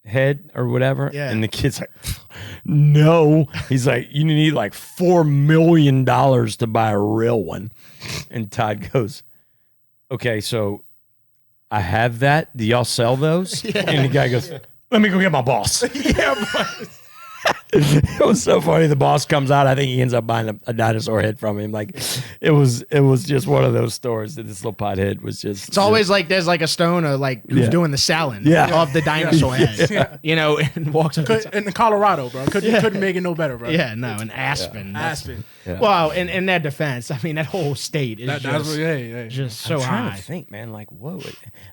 head or whatever?" Yeah. And the kid's like, "No." He's like, "You need like $4 million to buy a real one." And Todd goes, "Okay, so I have that. Do y'all sell those?" And the guy goes, "Let me go get my boss." It was so funny. The boss comes out. I think he ends up buying a dinosaur head from him. Like, it was just one of those stories that this little pothead was just. It's always like there's like a stoner like who's Yeah. doing the selling Yeah. of the dinosaur head. Yeah. You know, and walks up. In Colorado, bro. Couldn't make it no better, bro. Yeah, no, in Aspen. That's- Aspen. Yeah. Well, in their defense, I mean that whole state is That's just, what, hey. just so I'm trying high. to think, man. Like, what?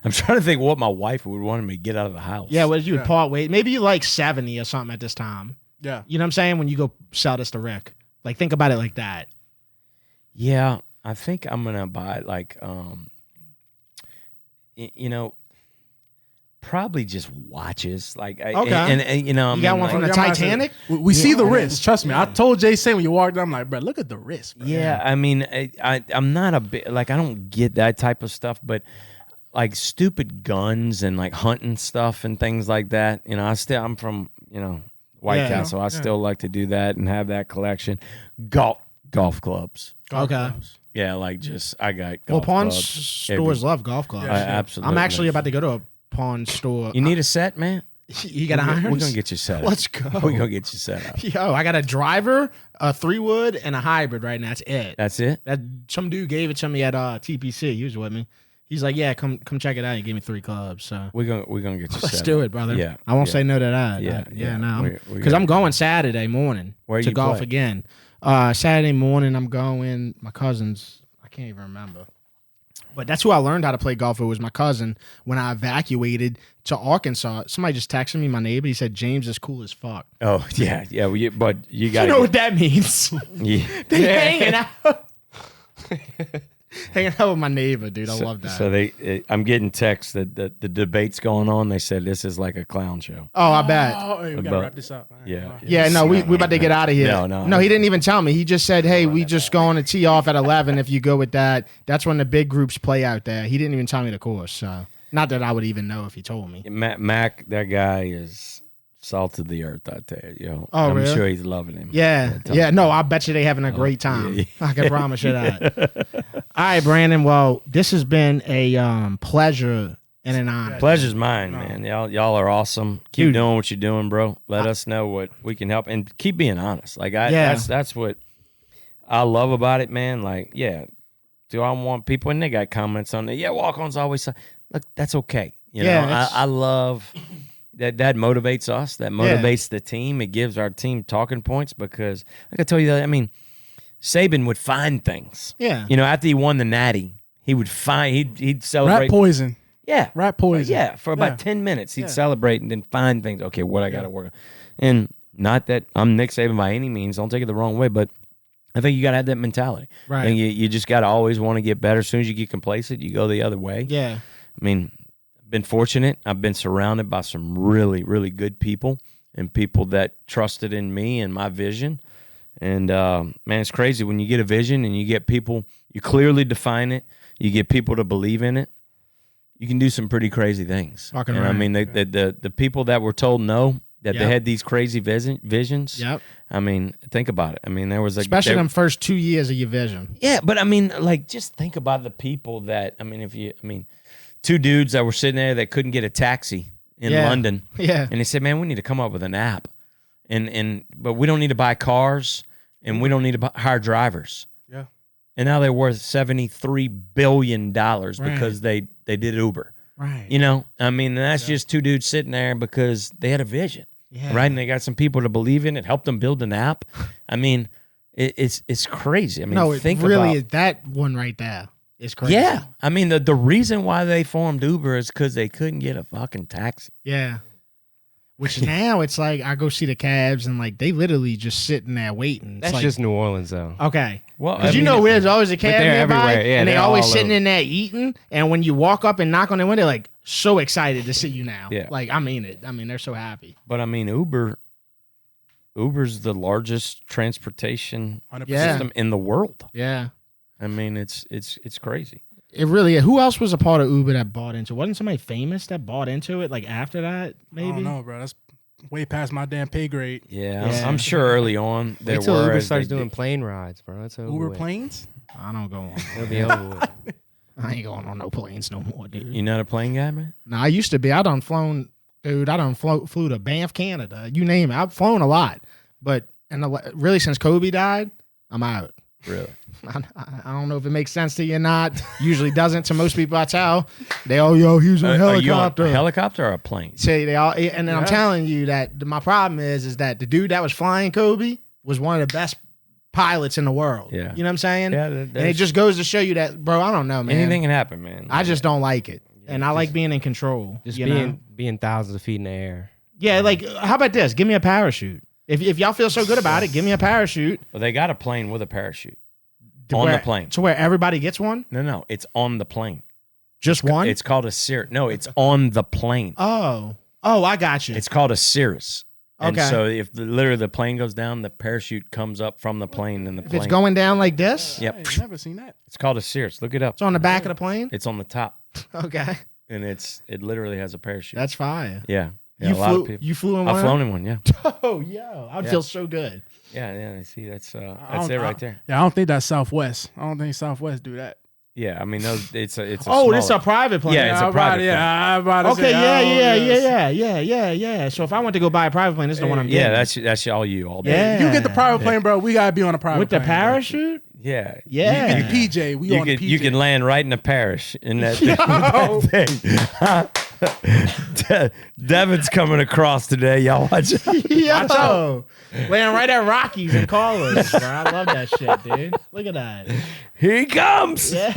I'm trying to think what my wife would want me to get out of the house. Yeah, what did you Yeah. part ways? Maybe you like 70 or something at this time. Yeah. You know what I'm saying? When you go sell this to Rick, like think about it like that. Yeah, I think I'm gonna buy like, probably just watches. Like, Okay. and you know, I You got mean, one from the Like, I'm Titanic? We see the wrist. Trust me. I told Jason when you walked in, I'm like, bro, look at the wrist. Bro. Yeah, I mean, I'm not a bit like I don't get that type of stuff, but like stupid guns and like hunting stuff and things like that. You know, I'm from White Yeah. Castle. I still like to do that and have that collection. Golf clubs. Golf Okay. clubs. Yeah, like just I got Well, golf pawn clubs stores love golf clubs. I absolutely. I'm actually about to go to a pawn store. You need a set, man. You got irons? We're gonna get you set up. Let's go. We're gonna get you set up. Yo, I got a driver, a 3-wood, and a hybrid right now. That's it. That's it. That some dude gave it to me at TPC. He was with me. He's like, yeah, come check it out. He gave me 3 clubs. So We're gonna get you let's set do up. it, brother. Yeah, I won't yeah. say no to that. Yeah, no. we Because gotta- I'm going Saturday morning Where to you golf play? again. Saturday morning, I'm going. My cousin's. I can't even remember. But that's who I learned how to play golf. It was my cousin when I evacuated to Arkansas. Somebody just texted me, my neighbor. He said, James is cool as fuck. Oh yeah. Well, but you got You know what that means? Yeah. They hanging out. Hanging out with my neighbor, dude. I love that. So I'm getting texts that the debate's going on. They said this is like a clown show. Oh, I bet. Oh, hey, we But- gotta wrap this up. Yeah. Yeah, no, we about to get out of here. No. he didn't even tell me. He just said, "Hey, we just going to tee off at 11. If you go with that, that's when the big groups play out there." He didn't even tell me the course, so not that I would even know if he told me. Mac, that guy is salt of the earth. I tell you, yo. Oh, I'm really? sure he's loving him. Yeah, yeah. No, I bet you they having a great time. yeah. I can promise you that. All right, Brandon. Well, this has been a pleasure and an honor. Pleasure's mine, man. Y'all are awesome. Keep Dude. doing what you're doing, bro. Let us know what we can help, and keep being honest. Like Yeah. that's what I love about it, man. Like, yeah, do I want people? And they got comments on it. Yeah, Walk-Ons always. Look, that's okay. You Yeah, know, it's- I love that. That motivates us. That motivates the team. It gives our team talking points because, like I told you, I mean, Saban would find things. Yeah. You know, after he won the Natty, he would find he'd celebrate. Rat poison. Yeah. Rat poison. Yeah, for about Yeah. 10 minutes, he'd Yeah. celebrate and then find things. Okay, what I got to work on. And not that I'm Nick Saban by any means. Don't take it the wrong way, but I think you got to have that mentality. Right. I think you just got to always want to get better. As soon as you get complacent, you go the other way. Yeah. I mean, I've been fortunate. I've been surrounded by some really, really good people and people that trusted in me and my vision. And, man, it's crazy when you get a vision and you get people, you clearly define it, you get people to believe in it. You can do some pretty crazy things. Fucking and I right. mean, the people that were told no, that Yep. they had these crazy visions. Yep. I mean, think about it. I mean, there was Especially them first 2 years of your vision. yeah, but I mean, like, just think about the people that two dudes that were sitting there that couldn't get a taxi in Yeah. London, Yeah. and they said, "Man, we need to come up with an app." but we don't need to buy cars, and we don't need to hire drivers. Yeah. And now they're worth $73 billion because they did Uber. Right. You know, I mean, that's just two dudes sitting there because they had a vision. Yeah. Right. And they got some people to believe in it, help them build an app. I mean, it's crazy. I mean, no, think it really about, is that one right there. It's crazy. Yeah. I mean, the reason why they formed Uber is because they couldn't get a fucking taxi. Yeah. Which now it's like I go see the cabs and like they literally just sitting there waiting. That's like, just New Orleans, though. okay. Well, Because there's always a cab they're nearby, everywhere. Yeah, and they they're always all sitting over. in there eating. And when you walk up and knock on their window, like so excited to see you now. Yeah. Like I mean it. I mean they're so happy. But I mean, Uber's the largest transportation 100%. system in the world. Yeah. I mean, it's crazy. It really is. Who else was a part of Uber that bought into it? Wasn't somebody famous that bought into it like after that? Maybe. I don't know, bro. That's way past my damn pay grade. Yeah, Yeah. I'm sure early on there Wait till were. Uber as starts they doing did. plane rides, bro. That's over Uber with. planes? I don't go on. It'll be over with. I ain't going on no planes no more, dude. You not a plane guy, man? No, I used to be. I done flown, dude. I done flew to Banff, Canada. You name it. I've flown a lot, but really since Kobe died, I'm out. Really? I don't know if it makes sense to you or not. Usually doesn't to most people. I tell they yo, he was on a helicopter. Are you on a helicopter or a plane? Say they all, and then I'm telling you that my problem is that the dude that was flying Kobe was one of the best pilots in the world. Yeah. You know what I'm saying? Yeah, and it just goes to show you that, bro. I don't know, man. Anything can happen, man. I just don't like it, and I like being in control. Just you know? being thousands of feet in the air. Yeah, like how about this? Give me a parachute. If y'all feel so good about it, give me a parachute. Well, they got a plane with a parachute to on where- the plane. to where everybody gets one. No, it's on the plane. Just one. It's called a Cirrus. No, it's on the plane. Oh, I got you. It's called a Cirrus. And Okay. so if literally the plane goes down, the parachute comes up from the plane, and the If plane. it's going down like this, Yep. I've never seen that. It's called a Cirrus. Look it up. it's on the back of the plane. It's on the top, Okay, and it literally has a parachute. that's fire. Yeah. You a lot flew. of people. You flew in one. I've flown in one. Yeah. Oh, yo, I'd Yeah. feel so good. Yeah. See, that's I it don't- right there. Yeah, I don't think that's Southwest. I don't think Southwest do that. Yeah, I mean, it's a. Oh, this is smaller- a private plane. Yeah, it's a private plane. Yeah, I'm about to Okay, say, yeah. So if I went to go buy a private plane, this is the one I'm getting. Yeah, that's all you all day. Yeah. You get the private plane, bro. We gotta be on a private with the plane, bro. parachute. Yeah. Yeah. You get the PJ. We You on the can PJ. you can land right in the parish in that, thing. Devin's coming across today. Y'all watch it. Yo, laying right at Rockies and Callers, bro. I love that shit, dude. Look at that. Here he comes. Yeah.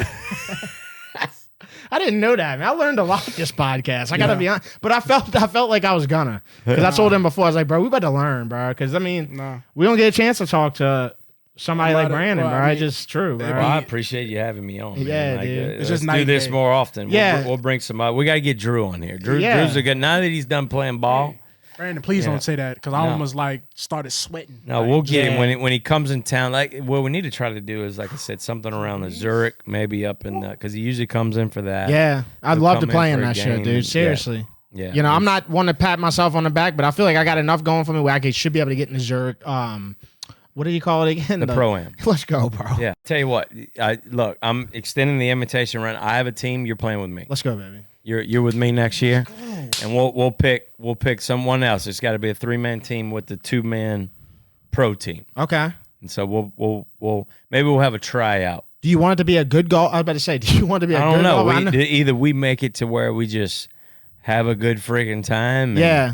I didn't know that, man. I learned a lot this podcast. I gotta be honest, but I felt like I was gonna, because I told him before. I was like, bro, we better learn, bro, because I mean, we don't get a chance to talk to somebody like Brandon, bro. It's just true, bro. Well, I appreciate you having me on. Man. Yeah, like, dude. It's Let's just do night this and day. more often. Yeah. We'll bring some. We got to get Drew on here. Drew's a good. Now that he's done playing ball. Brandon, please Yeah. don't say that because I No. almost like started sweating. No, Like, we'll get Yeah. him when he comes in town. Like what we need to try to do is, like I said, something around the Zurich, maybe up in because he usually comes in for that. Yeah, I'd He'll love to come play in in for a that shit, game dude. and- Seriously. Yeah. You know, I'm not one to pat myself on the back, but I feel like I got enough going for me where I should be able to get in the Zurich. What do you call it again? the Pro-Am. Let's go, bro. Yeah. Tell you what, look, I'm extending the invitation run. I have a team. You're playing with me. Let's go, baby. You're with me next year, and we'll pick someone else. It's got to be a 3-man team with the 2-man pro team. Okay. And so we'll maybe we'll have a tryout. Do you want it to be a good golf? I was about to say, do you want it to be a I good don't know. golf? Either we make it to where we just have a good freaking time. And Yeah.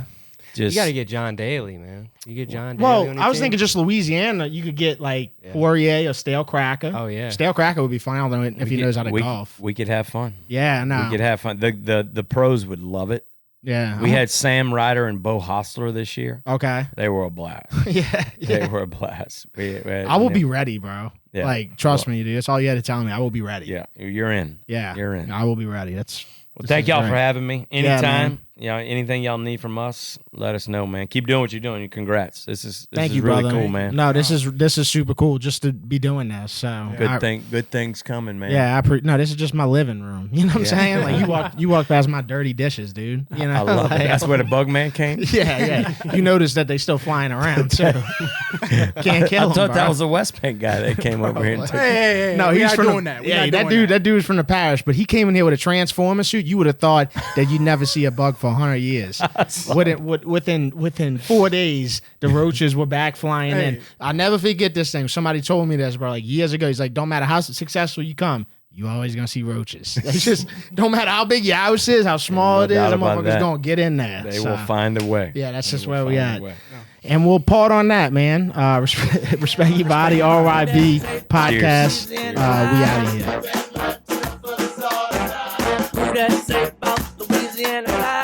Just You got to get John Daly, man. You get John Daly. Well, on your I was team? thinking just Louisiana. You could get like Poirier or Stale Cracker. Oh, yeah. Stale Cracker would be fine, although if he knows how to golf. We could have fun. Yeah, no. We could have fun. The pros would love it. Yeah. We had Sam Ryder and Bo Hostler this year. Okay. They were a blast. Yeah. They were a blast. I will be ready, bro. Yeah. Like, trust me, dude. That's all you had to tell me. I will be ready. Yeah, you're in. Yeah. You're in. I will be ready. That's. Well, thank y'all for having me. Yeah, Anytime, man. anything y'all need from us, let us know, man. Keep doing what you're doing. Congrats. This is Thank you, really brother. cool, man. No, this is super cool just to be doing this. So Good things coming, man. Yeah, no, this is just my living room. You know what I'm saying? Like you walk past my dirty dishes, dude. You know, I love it. like- That's where the bug man came. Yeah. You notice that they still flying around too. Can't kill I them, thought bro. that was a West Bank guy that came over here and took. Hey, No, we he's not from doing the, that. We Yeah, not that doing dude is from the parish, but he came in here with a transformer suit. You would have thought that you'd never see a bug for 100 years. Within 4 days, the roaches were back flying in. I'll never forget this thing. Somebody told me this, bro, like years ago. He's like, don't matter how successful you come, you always gonna see roaches. It's just don't matter how big your house is, how small it is, the motherfuckers gonna get in there. They will find a way. Yeah, that's just where we at. And we'll part on that, man. Respect your body, RYB Podcast. We out of here. Who that say about Louisiana life?